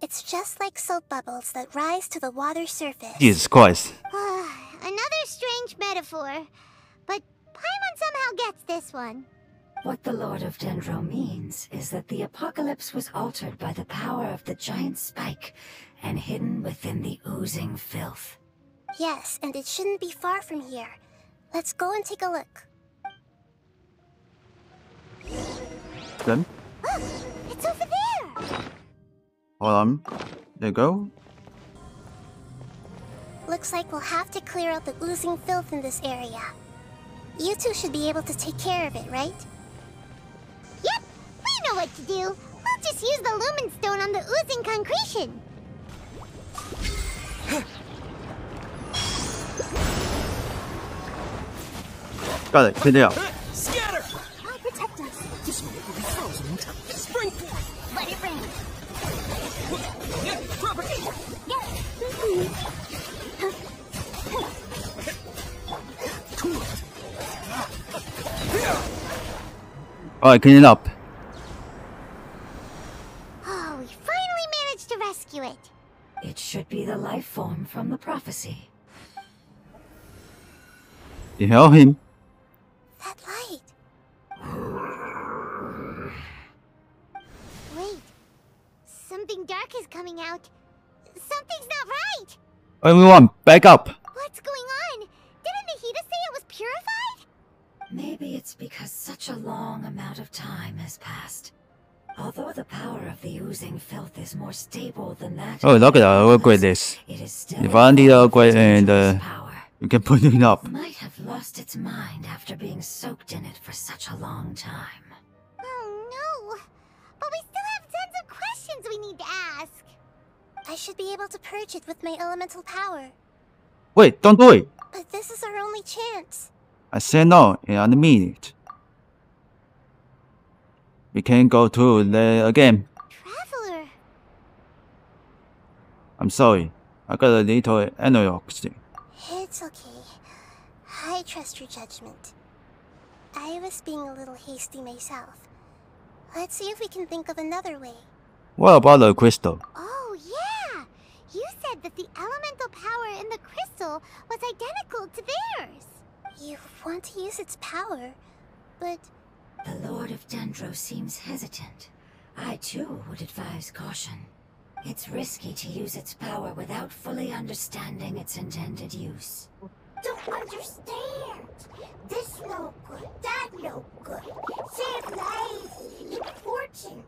It's just like soap bubbles that rise to the water surface. Jesus Christ. Another strange metaphor. But Paimon somehow gets this one. What the Lord of Dendro means is that the apocalypse was altered by the power of the giant spike and hidden within the oozing filth. Yes, and it shouldn't be far from here. Let's go and take a look. Then, Look, it's over there. hold on. There you go. Looks like we'll have to clear out the oozing filth in this area. You two should be able to take care of it, right? Yep, we know what to do. We'll just use the lumen stone on the oozing concretion. Got it. Clean it out. Scatter! I'll protect us. This one will be frozen in time. Spring forth! Let it rain. Yeah, propagate! Alright, clean it up. Oh, we finally managed to rescue it. It should be the life form from the prophecy. You help him. That light. Wait. Something dark is coming out. Something Everyone, back up! What's going on? Didn't Nahida say it was purified? Maybe it's because such a long amount of time has passed. Although the power of the oozing filth is more stable than that. Oh, look at how upgrade this. It is still If I need to upgrade and power. you can put it up. Might have lost its mind after being soaked in it for such a long time. Oh no! But we still have tons of questions we need to ask. I should be able to purge it with my elemental power. Wait, don't do it! But this is our only chance. I said no, and I mean it. We can't go through there again. Traveler. I'm sorry. I got a little anorexic. It's okay. I trust your judgment. I was being a little hasty myself. Let's see if we can think of another way. What about the crystal? Oh yeah! You said that the elemental power in the crystal was identical to theirs. You want to use its power, but... The Lord of Dendro seems hesitant. I too would advise caution. It's risky to use its power without fully understanding its intended use. Don't understand. This no good, that no good. Save lives, important.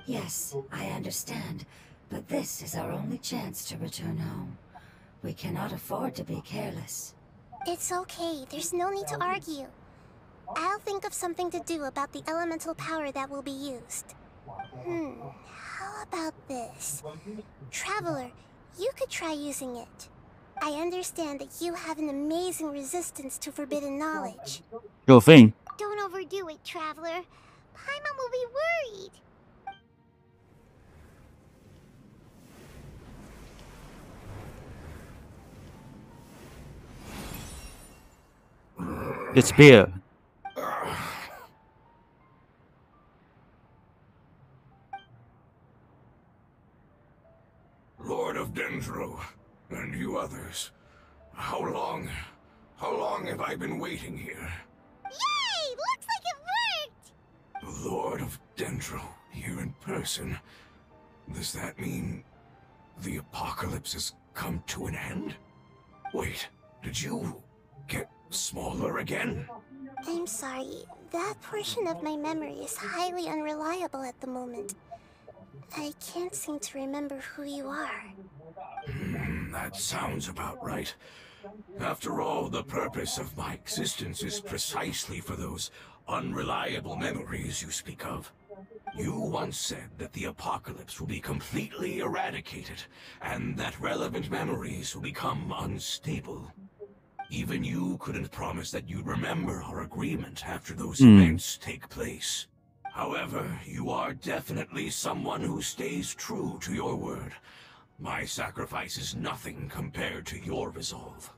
Yes, I understand, but this is our only chance to return home. We cannot afford to be careless. It's okay, there's no need to argue. I'll think of something to do about the elemental power that will be used. How about this? Traveler, you could try using it. I understand that you have an amazing resistance to forbidden knowledge. Sure thing. Don't overdo it, Traveler. Paimon will be worried. Disappear. Lord of Dendro, and you others, how long have I been waiting here? Yay! Looks like it worked! Lord of Dendro, here in person. Does that mean the apocalypse has come to an end? Wait, did you get smaller again? I'm sorry, that portion of my memory is highly unreliable at the moment. I can't seem to remember who you are. That sounds about right. After all, the purpose of my existence is precisely for those unreliable memories you speak of. You once said that the apocalypse will be completely eradicated, and that relevant memories will become unstable. Even you couldn't promise that you'd remember our agreement after those events take place. However, you are definitely someone who stays true to your word. My sacrifice is nothing compared to your resolve.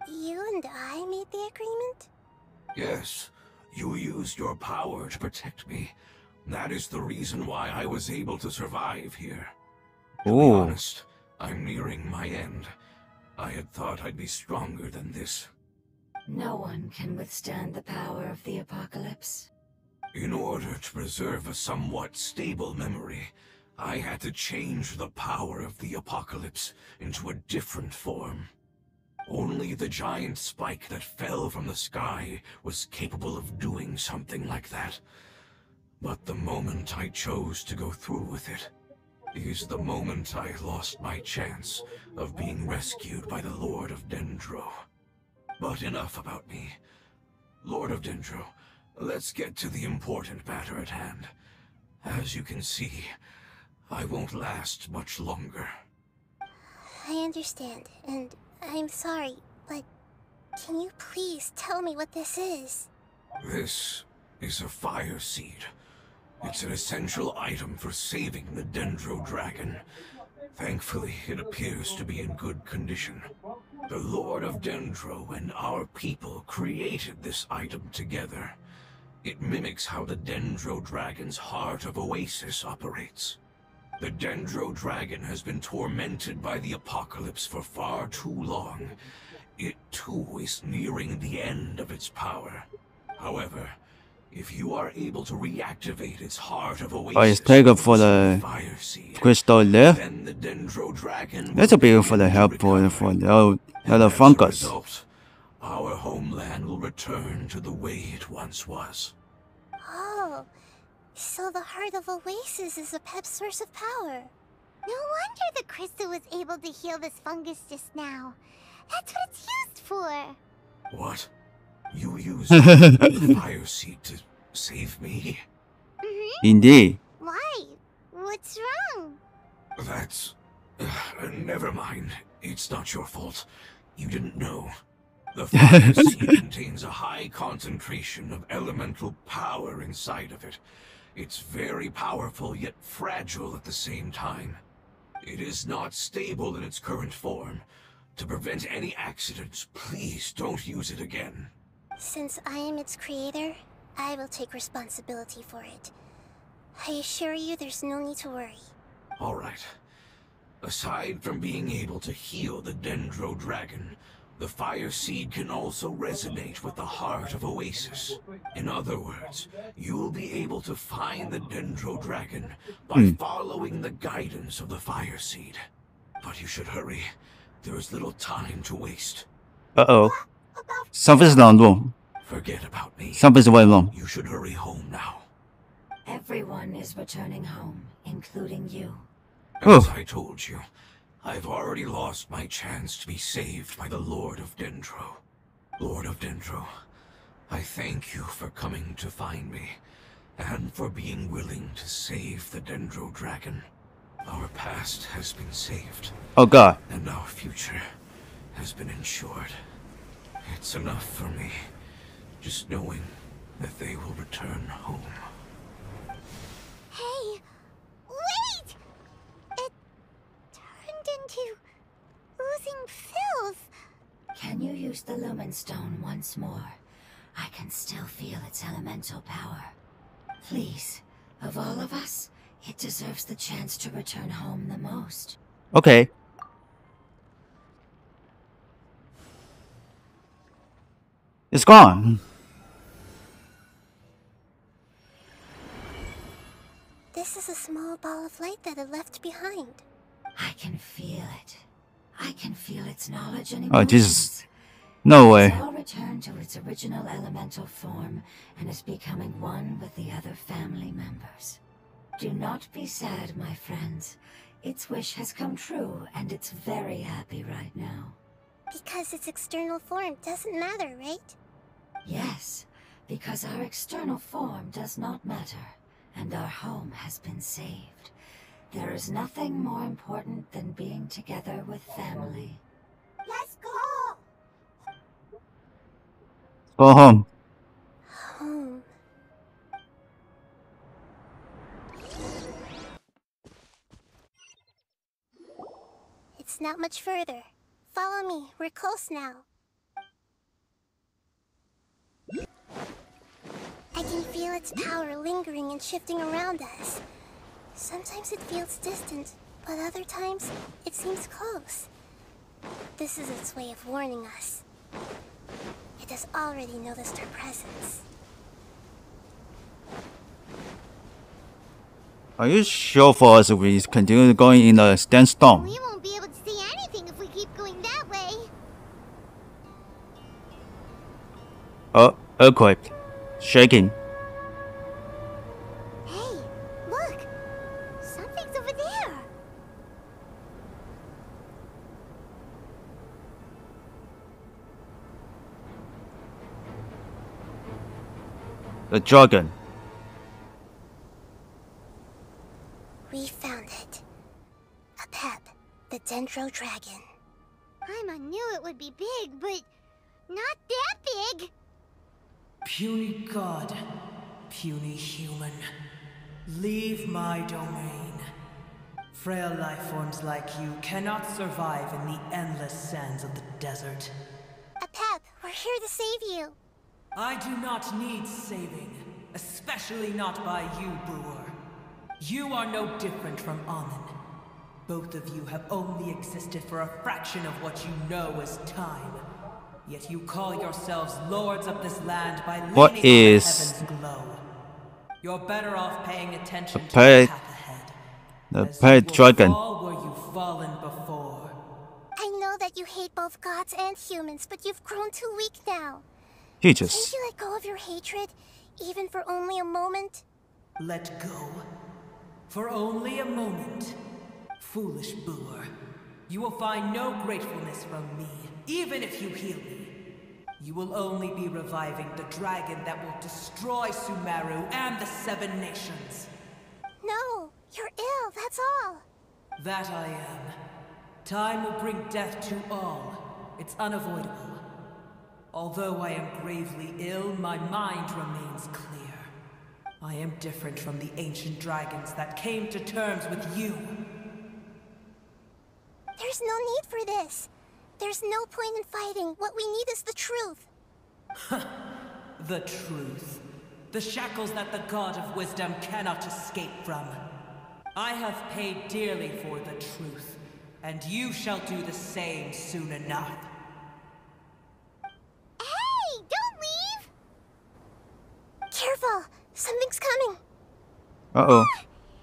You and I made the agreement? Yes, you used your power to protect me. That is the reason why I was able to survive here. To be honest, I'm nearing my end. I had thought I'd be stronger than this. No one can withstand the power of the apocalypse. In order to preserve a somewhat stable memory, I had to change the power of the apocalypse into a different form. Only the giant spike that fell from the sky was capable of doing something like that. But the moment I chose to go through with it is the moment I lost my chance of being rescued by the Lord of Dendro. But enough about me. Lord of Dendro, let's get to the important matter at hand. As you can see, I won't last much longer. I understand, and I'm sorry, but can you please tell me what this is? This is a fire seed. It's an essential item for saving the Dendro Dragon. Thankfully, it appears to be in good condition. The Lord of Dendro and our people created this item together. It mimics how the Dendro Dragon's Heart of Oasis operates. The Dendro Dragon has been tormented by the apocalypse for far too long. It too is nearing the end of its power. However, If you are able to reactivate its heart of Oh, it's Oasis taken for the fire seed, crystal there. then the Dendro Dragon That's a will be bit for the able to help for recover. the And other as a fungus. result, our homeland will return to the way it once was. Oh, so the heart of Oasis is a Pep's source of power. No wonder the crystal was able to heal this fungus just now. That's what it's used for. What? You used the fire seed to save me? Indeed. Why? What's wrong? That's... never mind. It's not your fault. You didn't know. The fire seed contains a high concentration of elemental power inside of it. It's very powerful, yet fragile at the same time. It is not stable in its current form. To prevent any accidents, please don't use it again. Since I am its creator, I will take responsibility for it. I assure you there's no need to worry. Alright. Aside from being able to heal the Dendro Dragon, the fire seed can also resonate with the heart of Oasis. In other words, you'll be able to find the Dendro Dragon by following the guidance of the fire seed. But you should hurry. There is little time to waste. Uh-oh. Something's not wrong. Forget about me. Something's way wrong. You should hurry home now. Everyone is returning home, including you. As I told you, I've already lost my chance to be saved by the Lord of Dendro. Lord of Dendro, I thank you for coming to find me, and for being willing to save the Dendro Dragon. Our past has been saved. Oh god. And our future has been ensured. It's enough for me, just knowing that they will return home. Hey, wait! It turned into oozing filth. Can you use the Lumen Stone once more? I can still feel its elemental power. Please, of all of us, it deserves the chance to return home the most. Okay. It's gone. This is a small ball of light that it left behind. I can feel it. I can feel its knowledge and Oh, emotions. Jesus. No way. It's all returned to its original elemental form and is becoming one with the other family members. Do not be sad, my friends. Its wish has come true, and it's very happy right now. Because its external form doesn't matter, right? Yes, because our external form does not matter, and our home has been saved. There is nothing more important than being together with family. Let's go! Go home. Home. It's not much further. Follow me. We're close now. I can feel its power lingering and shifting around us. Sometimes it feels distant, but other times it seems close. This is its way of warning us. It has already noticed our presence. Are you sure for us if we continue going in the sandstorm? We won't be able to see anything if we keep going that way. Oh, earthquake. Shaking. Hey, look! Something's over there! The dragon. We found it. A Pep, the Dendro Dragon. I knew it would be big, but not that big! Puny god, puny human, leave my domain. Frail life forms like you cannot survive in the endless sands of the desert. A Pep, we're here to save you. I do not need saving, especially not by you, Brewer. You are no different from Amun. Both of you have only existed for a fraction of what you know as time. Yet you call yourselves lords of this land by What leaning is- on the heavens glow. You're better off paying attention to the pet- path ahead. The as pet you will dragon. fall where you've fallen before. I know that you hate both gods and humans, but you've grown too weak now. He Can't just. you let go of your hatred, even for only a moment? Let go. For only a moment. Foolish boor. You will find no gratefulness from me, even if you heal me. You will only be reviving the dragon that will destroy Sumeru and the 7 nations. No, you're ill, that's all. That I am. Time will bring death to all. It's unavoidable. Although I am gravely ill, my mind remains clear. I am different from the ancient dragons that came to terms with you. There's no need for this. There's no point in fighting. What we need is the truth. The truth. The shackles that the God of Wisdom cannot escape from. I have paid dearly for the truth, and you shall do the same soon enough. Hey, don't leave! Careful, something's coming. Uh-oh.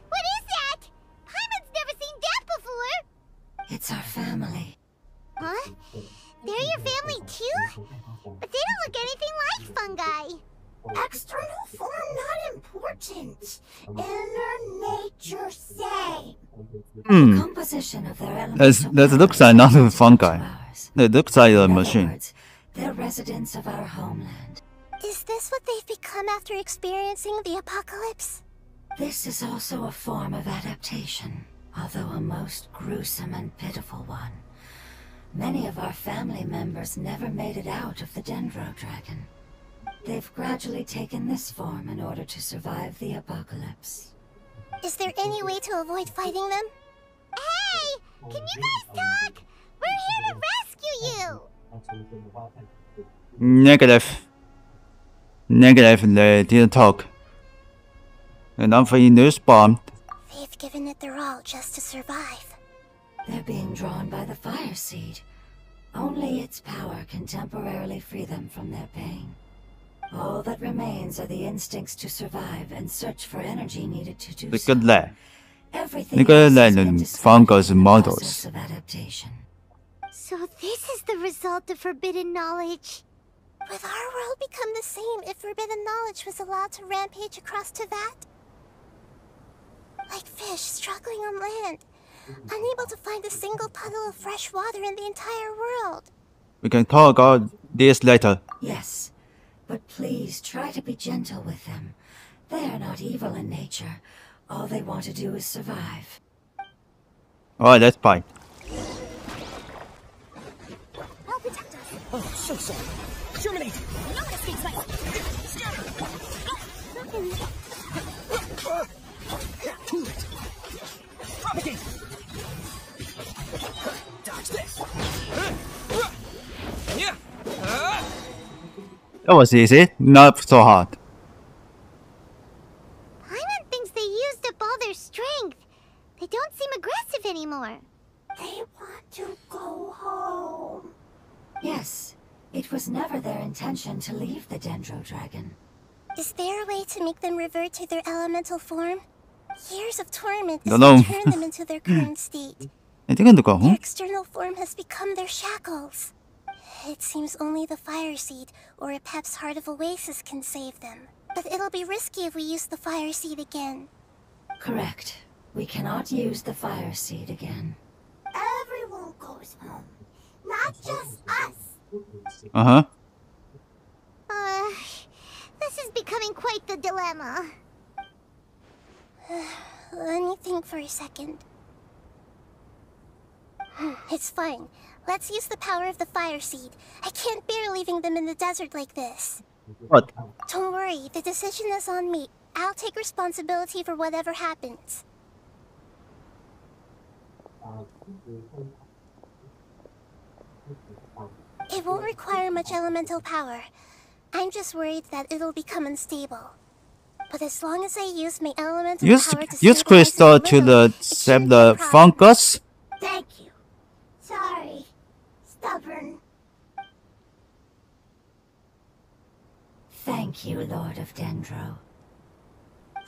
What is that? Paimon's never seen that before. It's our family. Huh? They're your family too? But they don't look anything like fungi. External form not important. Inner nature same. The composition of their elemental That looks like not a powers fungi. to ours. It looks like a In other machine. words, they're residents of our homeland. Is this what they've become after experiencing the apocalypse? This is also a form of adaptation, although a most gruesome and pitiful one. Many of our family members never made it out of the Dendro Dragon. They've gradually taken this form in order to survive the apocalypse. Is there any way to avoid fighting them? Hey! Can you guys talk? We're here to rescue you! Negative. Negative, they didn't talk. And unforeseen news bombed. They've given it their all just to survive. They're being drawn by the fire seed. Only its power can temporarily free them from their pain. All that remains are the instincts to survive and search for energy needed to do so. Good lad. Everything Nigga else has lad been and discarded fungus in the models. process of adaptation. So this is the result of forbidden knowledge. Would our world become the same if forbidden knowledge was allowed to rampage across Tevat? Like fish struggling on land, unable to find a single puddle of fresh water in the entire world. We can talk about this later. Yes, but please try to be gentle with them. They are not evil in nature. All they want to do is survive. Alright, let's fight. I'll protect us. Oh, so sorry. Germinate! No one escapes my... Too late! Propagate! Dodge this! Yeah! That was easy, not so hard. Paimon thinks they used up all their strength. They don't seem aggressive anymore. They want to go home. Yes, it was never their intention to leave the Dendro Dragon. Is there a way to make them revert to their elemental form? Years of torment No, no. has turned them into their current state. Anything to go Their home? external form has become their shackles. It seems only the fire seed or a Pep's Heart of Oasis can save them. But it'll be risky if we use the fire seed again. Correct. We cannot use the fire seed again. Everyone goes home, not just us. Uh-huh. This is becoming quite the dilemma. Let me think for a second. It's fine. Let's use the power of the fire seed. I can't bear leaving them in the desert like this. What? Don't worry, the decision is on me. I'll take responsibility for whatever happens. It won't require much elemental power. I'm just worried that it'll become unstable. But as long as I use my elemental Use power to use stabilize crystal it a to little, the it save shouldn't be a the problem. fungus. Thank you. Sorry. Stubborn. Thank you, Lord of Dendro.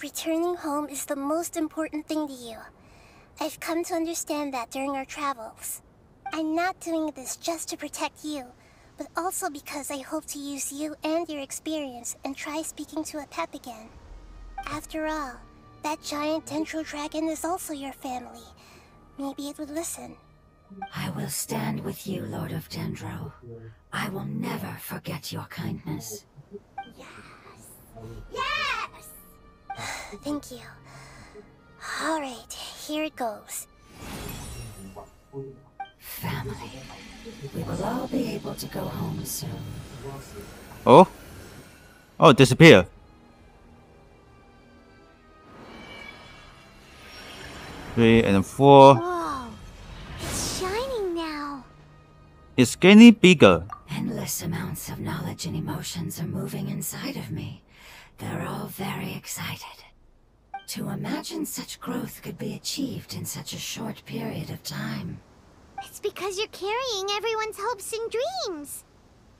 Returning home is the most important thing to you. I've come to understand that during our travels. I'm not doing this just to protect you, but also because I hope to use you and your experience and try speaking to a Pep again. After all, that giant Dendro dragon is also your family. Maybe it would listen. I will stand with you, Lord of Dendro. I will never forget your kindness. Yes! Thank you. Alright, here it goes. Family. We will all be able to go home soon. Oh? Oh, disappear. Three and four. Whoa, it's shining now. It's getting bigger. Endless amounts of knowledge and emotions are moving inside of me. They're all very excited. To imagine such growth could be achieved in such a short period of time. It's because you're carrying everyone's hopes and dreams.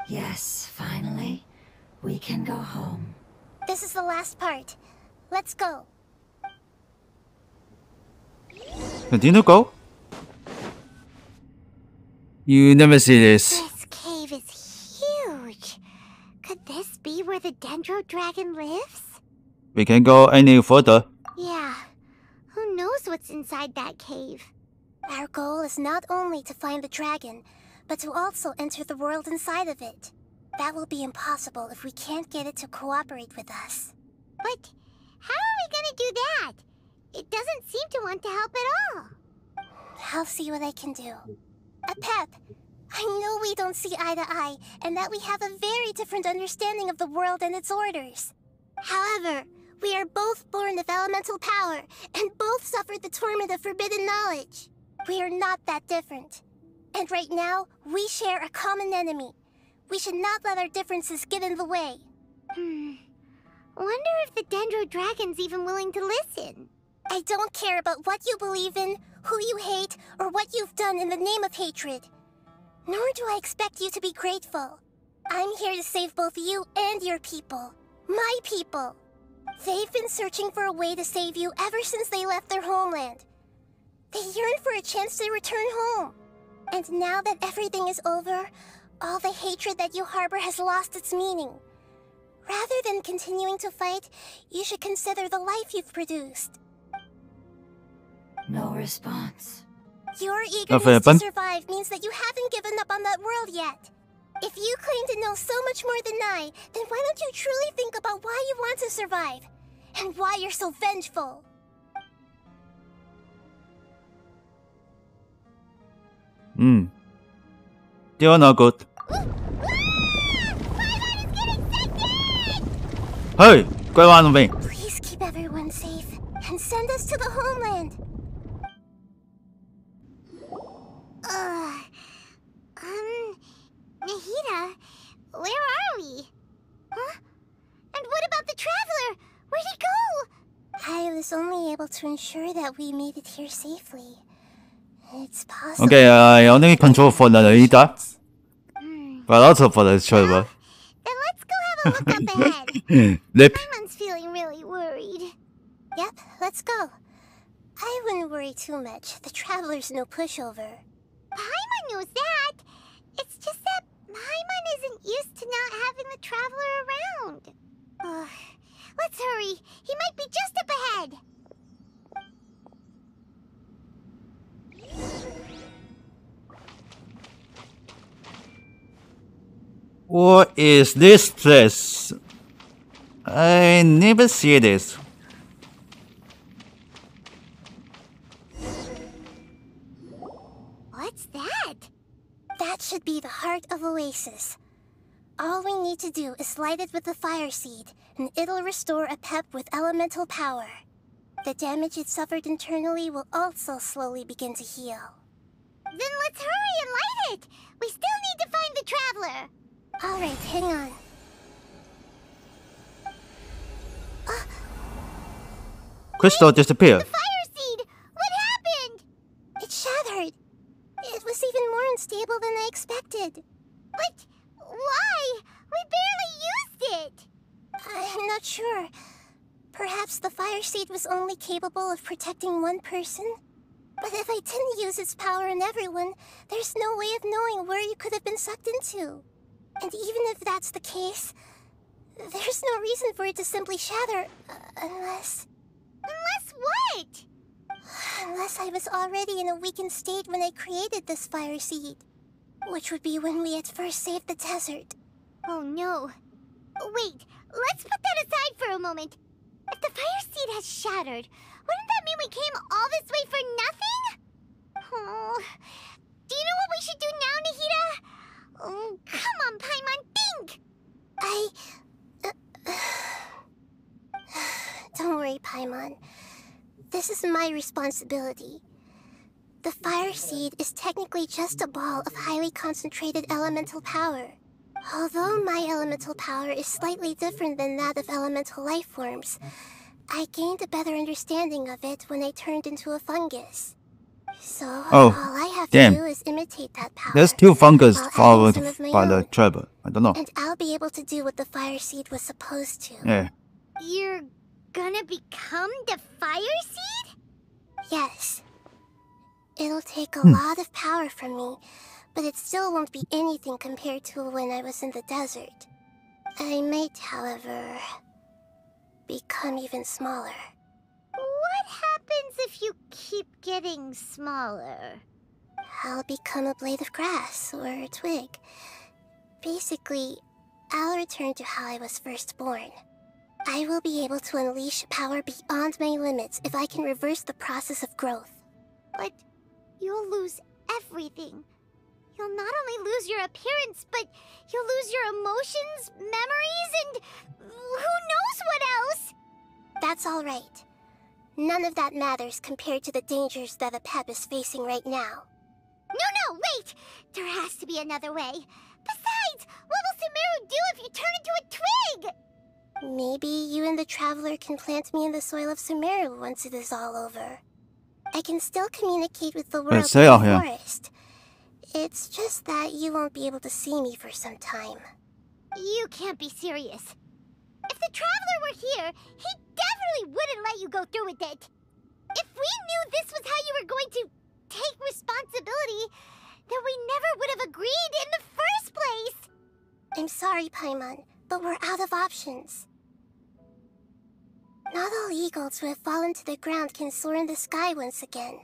Yes, finally, we can go home. This is the last part. Let's go. Continue, go. You never see this. This cave is huge. Could this be where the Dendro dragon lives? We can go any further. Yeah. Who knows what's inside that cave? Our goal is not only to find the dragon, but to also enter the world inside of it. That will be impossible if we can't get it to cooperate with us. But how are we gonna do that? It doesn't seem to want to help at all. I'll see what I can do. Pep, I know we don't see eye to eye, and that we have a very different understanding of the world and its orders. However, we are both born of elemental power, and both suffered the torment of forbidden knowledge. We are not that different. And right now, we share a common enemy. We should not let our differences get in the way. Wonder if the Dendro dragon's even willing to listen. I don't care about what you believe in, who you hate, or what you've done in the name of hatred. Nor do I expect you to be grateful. I'm here to save both you and your people. My people. They've been searching for a way to save you ever since they left their homeland. They yearn for a chance to return home. And now that everything is over, all the hatred that you harbor has lost its meaning. Rather than continuing to fight, you should consider the life you've produced. No response. Your eagerness to survive means that you haven't given up on that world yet. If you claim to know so much more than I, then why don't you truly think about why you want to survive? And why you're so vengeful? Still not good. Hey, go on me. Please keep everyone safe and send us to the homeland. Nahida, where are we? Huh? And what about the traveler? Where'd he go? I was only able to ensure that we made it here safely. It's possible. Okay, I only control for the Nahida, but also for the traveler. Then let's go have a look up ahead. Lip. Paimon's feeling really worried. Yep, let's go. I wouldn't worry too much. The traveler's no pushover. Paimon knows that. It's just that Paimon isn't used to not having the traveler around. Let's hurry. He might be just up ahead. What is this place? I never see this. What's that? That should be the heart of Oasis. All we need to do is light it with the fire seed, and it'll restore a Pep with elemental power. The damage it suffered internally will also slowly begin to heal. Then let's hurry and light it! We still need to find the traveler! Alright, hang on. Crystal disappeared. The fire seed! What happened? It shattered. It was even more unstable than I expected. But why? We barely used it! I'm not sure. Perhaps the fire seed was only capable of protecting one person? But if I didn't use its power on everyone, there's no way of knowing where you could have been sucked into. And even if that's the case, there's no reason for it to simply shatter, unless... Unless what? Unless I was already in a weakened state when I created this fire seed. Which would be when we at first saved the desert. Oh no. Wait, let's put that aside for a moment. If the fire seed has shattered, wouldn't that mean we came all this way for nothing? Oh, do you know what we should do now, Nahida? Oh, come on, Paimon, think! Don't worry, Paimon. This is my responsibility. The fire seed is technically just a ball of highly concentrated elemental power. Although my elemental power is slightly different than that of elemental life forms, I gained a better understanding of it when I turned into a fungus. So all I have to do is imitate that power. There's 2 fungus while followed adding some of my by the own. tribal. I don't know. And I'll be able to do what the fire seed was supposed to. Yeah. You're gonna become the fire seed? Yes. It'll take a lot of power from me, but it still won't be anything compared to when I was in the desert. I might, however, become even smaller. What happens if you keep getting smaller? I'll become a blade of grass or a twig. Basically, I'll return to how I was first born. I will be able to unleash power beyond my limits if I can reverse the process of growth. But you'll lose everything. You'll not only lose your appearance, but you'll lose your emotions, memories, and who knows what else? That's all right. None of that matters compared to the dangers that Apep is facing right now. No, wait! There has to be another way. Besides, what will Sumeru do if you turn into a twig? Maybe you and the Traveler can plant me in the soil of Sumeru once it is all over. I can still communicate with the world stay in out the here. forest. It's just that you won't be able to see me for some time. You can't be serious. If the Traveler were here, he definitely wouldn't let you go through with it. If we knew this was how you were going to take responsibility, then we never would have agreed in the first place. I'm sorry, Paimon, but we're out of options. Not all eagles who have fallen to the ground can soar in the sky once again.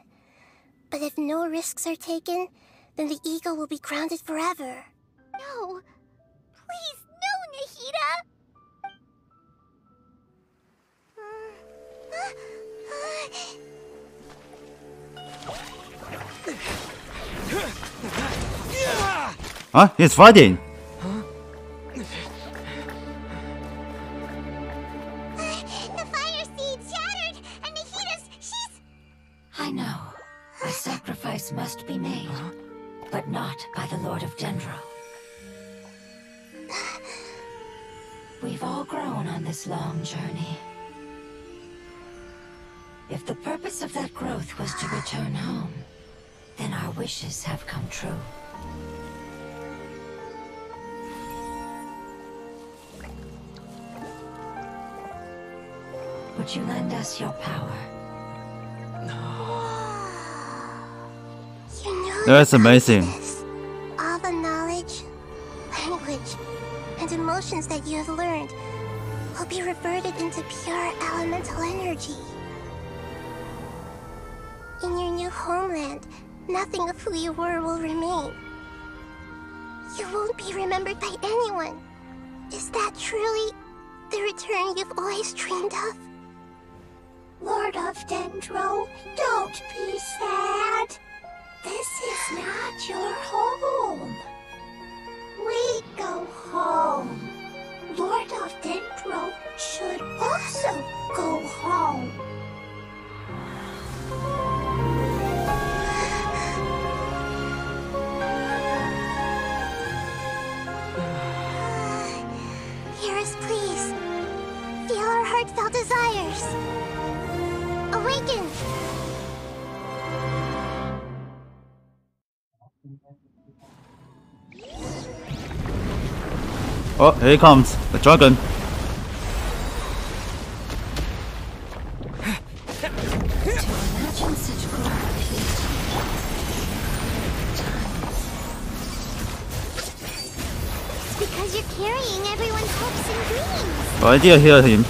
But if no risks are taken, then the eagle will be grounded forever. No. Please, no, Nahida! Huh? He's fighting. The fire seed shattered, and she's... I know. A sacrifice must be made, but not by the Lord of Dendro. We've all grown on this long journey. If the purpose of that growth was to return home, then our wishes have come true. Would you lend us your power? You know That's the amazing. process. All the knowledge, language, and emotions that you have learned will be reverted into pure elemental energy. In your new homeland, nothing of who you were will remain. You won't be remembered by anyone. Is that truly the return you've always dreamed of? Lord of Dendro, don't be sad. This is not your home. We go home. Lord of Dendro should also go home. Hear us, please. Feel our heartfelt desires. Awaken! Oh, here he comes. The dragon. because you're carrying everyone's hopes and dreams. Oh, I did hear him.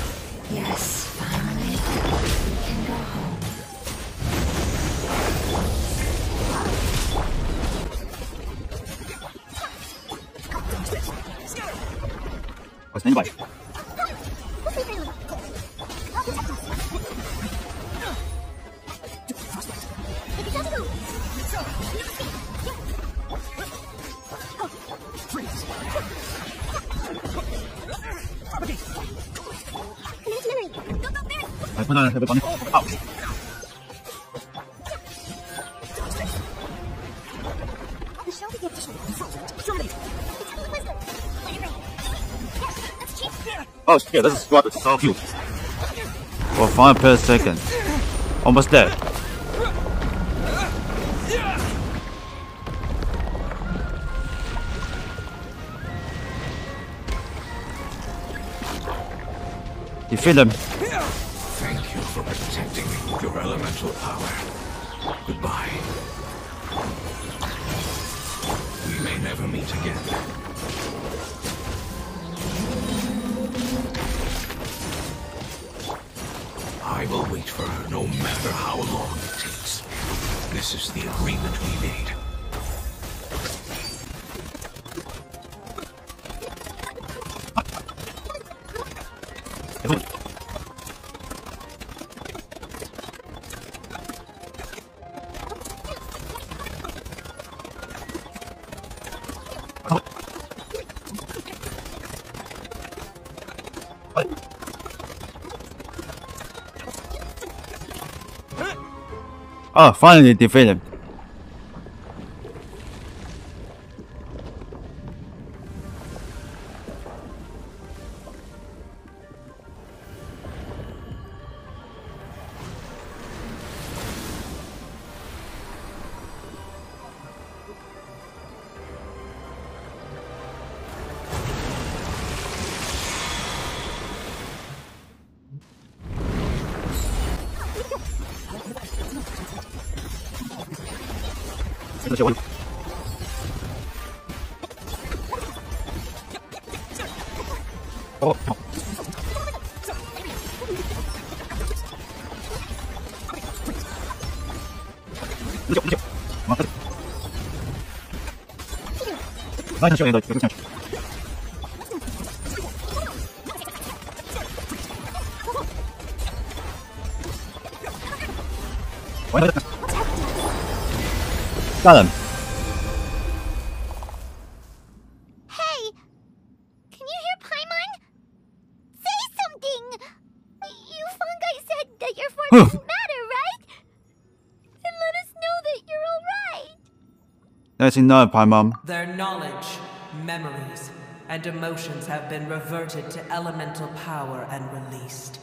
Yes, finally, we can go home. Oh, stand by. I put on everybody. Out. Oh shit, this is what so cute. For 5 per second. Almost dead. Defeat them. Thank you for protecting me with your elemental power. Goodbye. We may never meet again. I will wait for her no matter how long it takes. This is the agreement we made. Oh, finally defeat him. Oh. Got him. Hey! Can you hear Paimon? Say something! You fungi said that your form doesn't matter, right? Then let us know that you're alright! That's enough, Paimon. Their knowledge, memories, and emotions have been reverted to elemental power and released.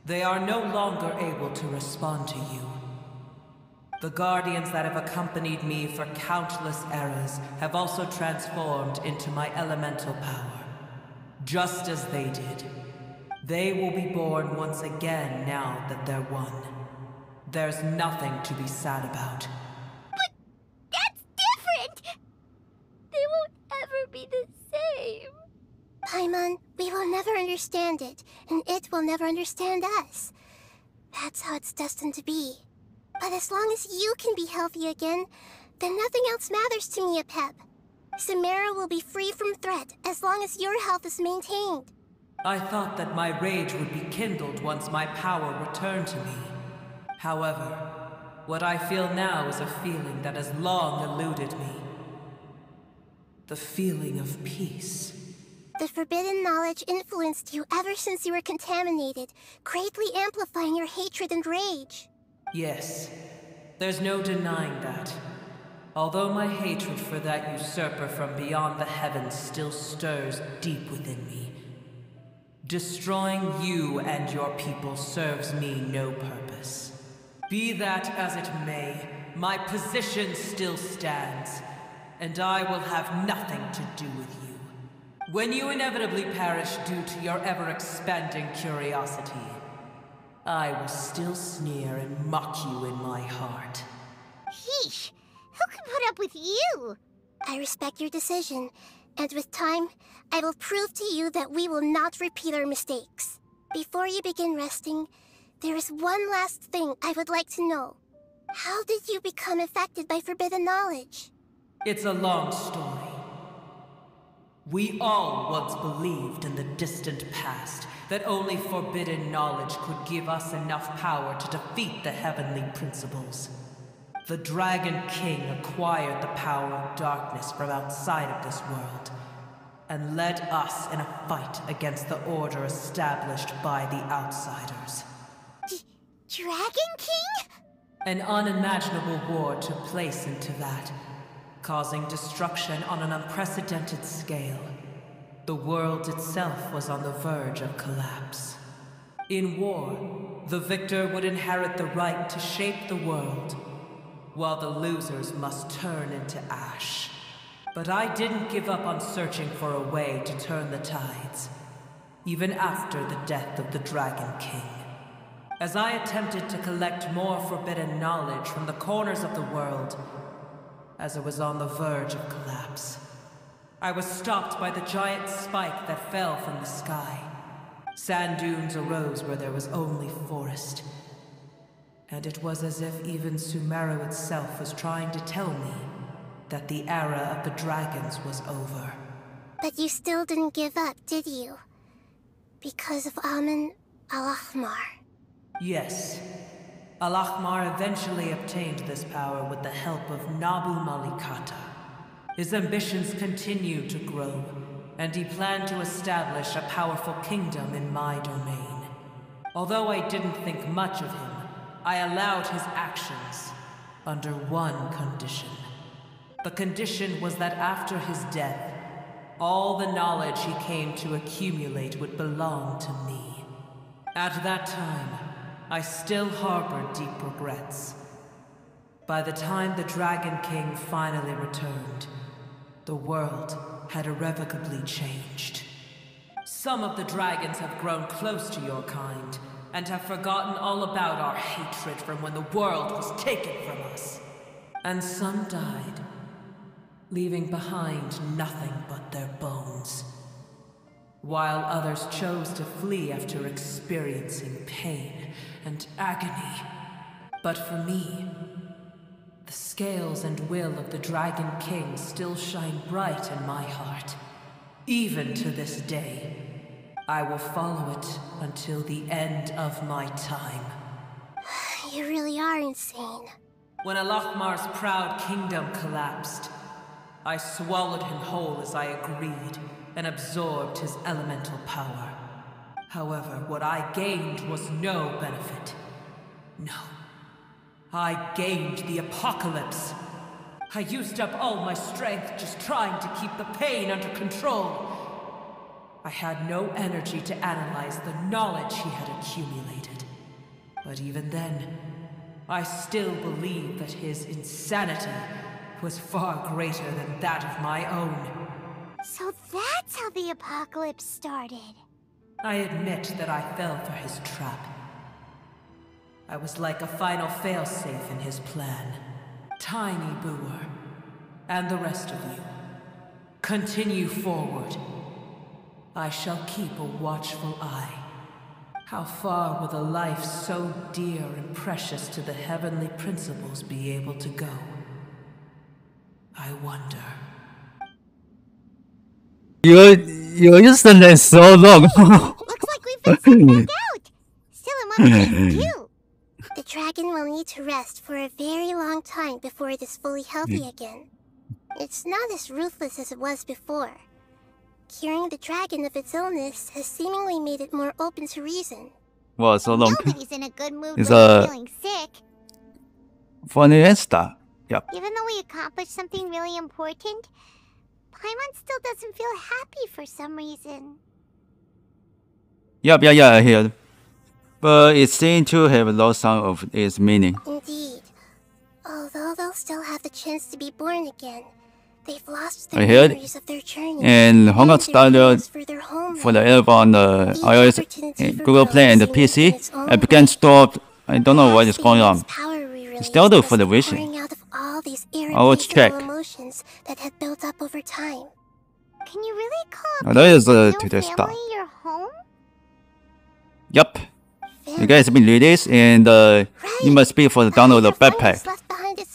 They are no longer able to respond to you. The guardians that have accompanied me for countless eras have also transformed into my elemental power, just as they did. They will be born once again now that they're one. There's nothing to be sad about. But that's different! They won't ever be the same. Paimon, we will never understand it, and it will never understand us. That's how it's destined to be. But as long as you can be healthy again, then nothing else matters to me, Apep. Samara will be free from threat as long as your health is maintained. I thought that my rage would be kindled once my power returned to me. However, what I feel now is a feeling that has long eluded me. The feeling of peace. The forbidden knowledge influenced you ever since you were contaminated, greatly amplifying your hatred and rage. Yes, there's no denying that. Although my hatred for that usurper from beyond the heavens still stirs deep within me. Destroying you and your people serves me no purpose. Be that as it may, my position still stands, and I will have nothing to do with you. When you inevitably perish due to your ever-expanding curiosity, I will still sneer and mock you in my heart. Sheesh, who can put up with you? I respect your decision, And with time, I will prove to you that we will not repeat our mistakes. Before you begin resting, there is one last thing I would like to know. How did you become affected by forbidden knowledge? It's a long story. We all once believed in the distant past that only forbidden knowledge could give us enough power to defeat the heavenly principles. The Dragon King acquired the power of darkness from outside of this world, and led us in a fight against the order established by the outsiders. Dragon King? An unimaginable war took place into that, causing destruction on an unprecedented scale. The world itself was on the verge of collapse. In war, the victor would inherit the right to shape the world, while the losers must turn into ash. But I didn't give up on searching for a way to turn the tides, even after the death of the Dragon King. As I attempted to collect more forbidden knowledge from the corners of the world, as it was on the verge of collapse, I was stopped by the giant spike that fell from the sky. Sand dunes arose where there was only forest. And it was as if even Sumeru itself was trying to tell me that the era of the dragons was over. But you still didn't give up, did you? Because of Amun Al-Ahmar. Yes. Al-Ahmar eventually obtained this power with the help of Nabu Malikata. His ambitions continued to grow, and he planned to establish a powerful kingdom in my domain. Although I didn't think much of him, I allowed his actions under one condition. The condition was that after his death, all the knowledge he came to accumulate would belong to me. At that time, I still harbored deep regrets. By the time the Dragon King finally returned, the world had irrevocably changed. Some of the dragons have grown close to your kind, and have forgotten all about our hatred from when the world was taken from us. And some died, leaving behind nothing but their bones, while others chose to flee after experiencing pain and agony. But for me, the scales and will of the Dragon King still shine bright in my heart. Even to this day, I will follow it until the end of my time. You really are insane. When Al-Ahmar's proud kingdom collapsed, I swallowed him whole as I agreed, and absorbed his elemental power. However, what I gained was no benefit. No. I gained the apocalypse. I used up all my strength just trying to keep the pain under control. I had no energy to analyze the knowledge he had accumulated. But even then, I still believed that his insanity was far greater than that of my own. So that's how the apocalypse started. I admit that I fell for his trap. I was like a final failsafe in his plan. Tiny Booer, and the rest of you, continue forward. I shall keep a watchful eye. How far will a life so dear and precious to the heavenly principles be able to go? I wonder. You just done that so long. Looks like we've been sent back out. Still in one place too. The dragon will need to rest for a very long time before it is fully healthy again. It's not as ruthless as it was before. Curing the dragon of its illness has seemingly made it more open to reason. Wow, so long. Nobody's in a good mood It's when feeling sick. Funny and stuff. Yep. Even though we accomplished something really important, Paimon still doesn't feel happy for some reason. Yep, yeah, I heard. But it seems to have lost some of its meaning. Indeed. Although they'll still have the chance to be born again, they've lost their I heard. memories of their journey. And Honga started for for the app on the iOS, Google Play, and the PC. I began stopped. I don't know what is going on. Still do for the vision. Out of all these I will check. emotions that had built up over time. Can you really call Oh, that is no today's family start. your home? Yup. You guys have been read this, and you must pay for the download of the backpack.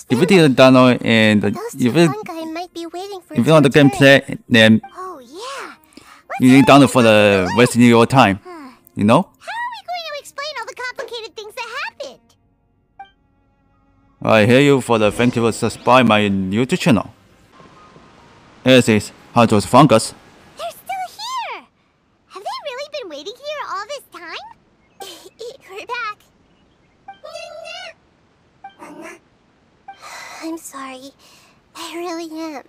If you didn't download and if you want the gameplay, then Oh yeah. you need to download for the wasting your time. You know? How are we going to explain all the complicated things that happened? I hear you for the thank you for subscribing my YouTube channel. This is how to fungus. They're still here. Have they really been waiting here all this time? We're back. I'm sorry. I really am.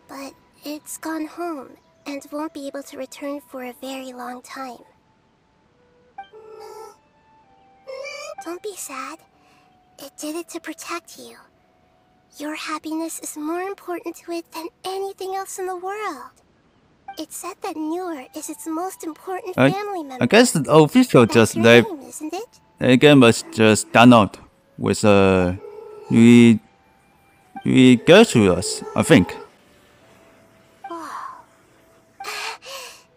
But it's gone home and won't be able to return for a very long time. Don't be sad. It did it to protect you. Your happiness is more important to it than anything else in the world. It's said that Newer is its most important family member. I guess the official just That's your like name, isn't it? the game was just download with we go to us, I think.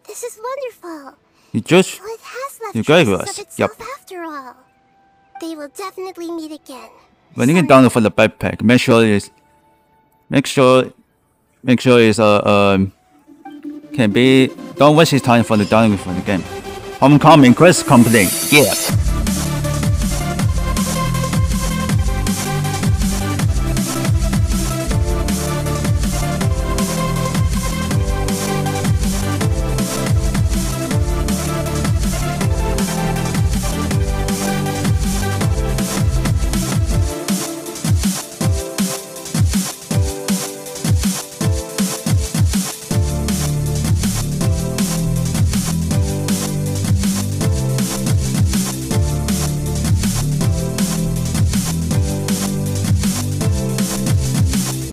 This is wonderful. You just So it has left You gave traces us, of itself yep. after all. They will definitely meet again. when you can download for the backpack, make sure it's can be don't waste his time for the download for the game. Homecoming quest complete. Yeah.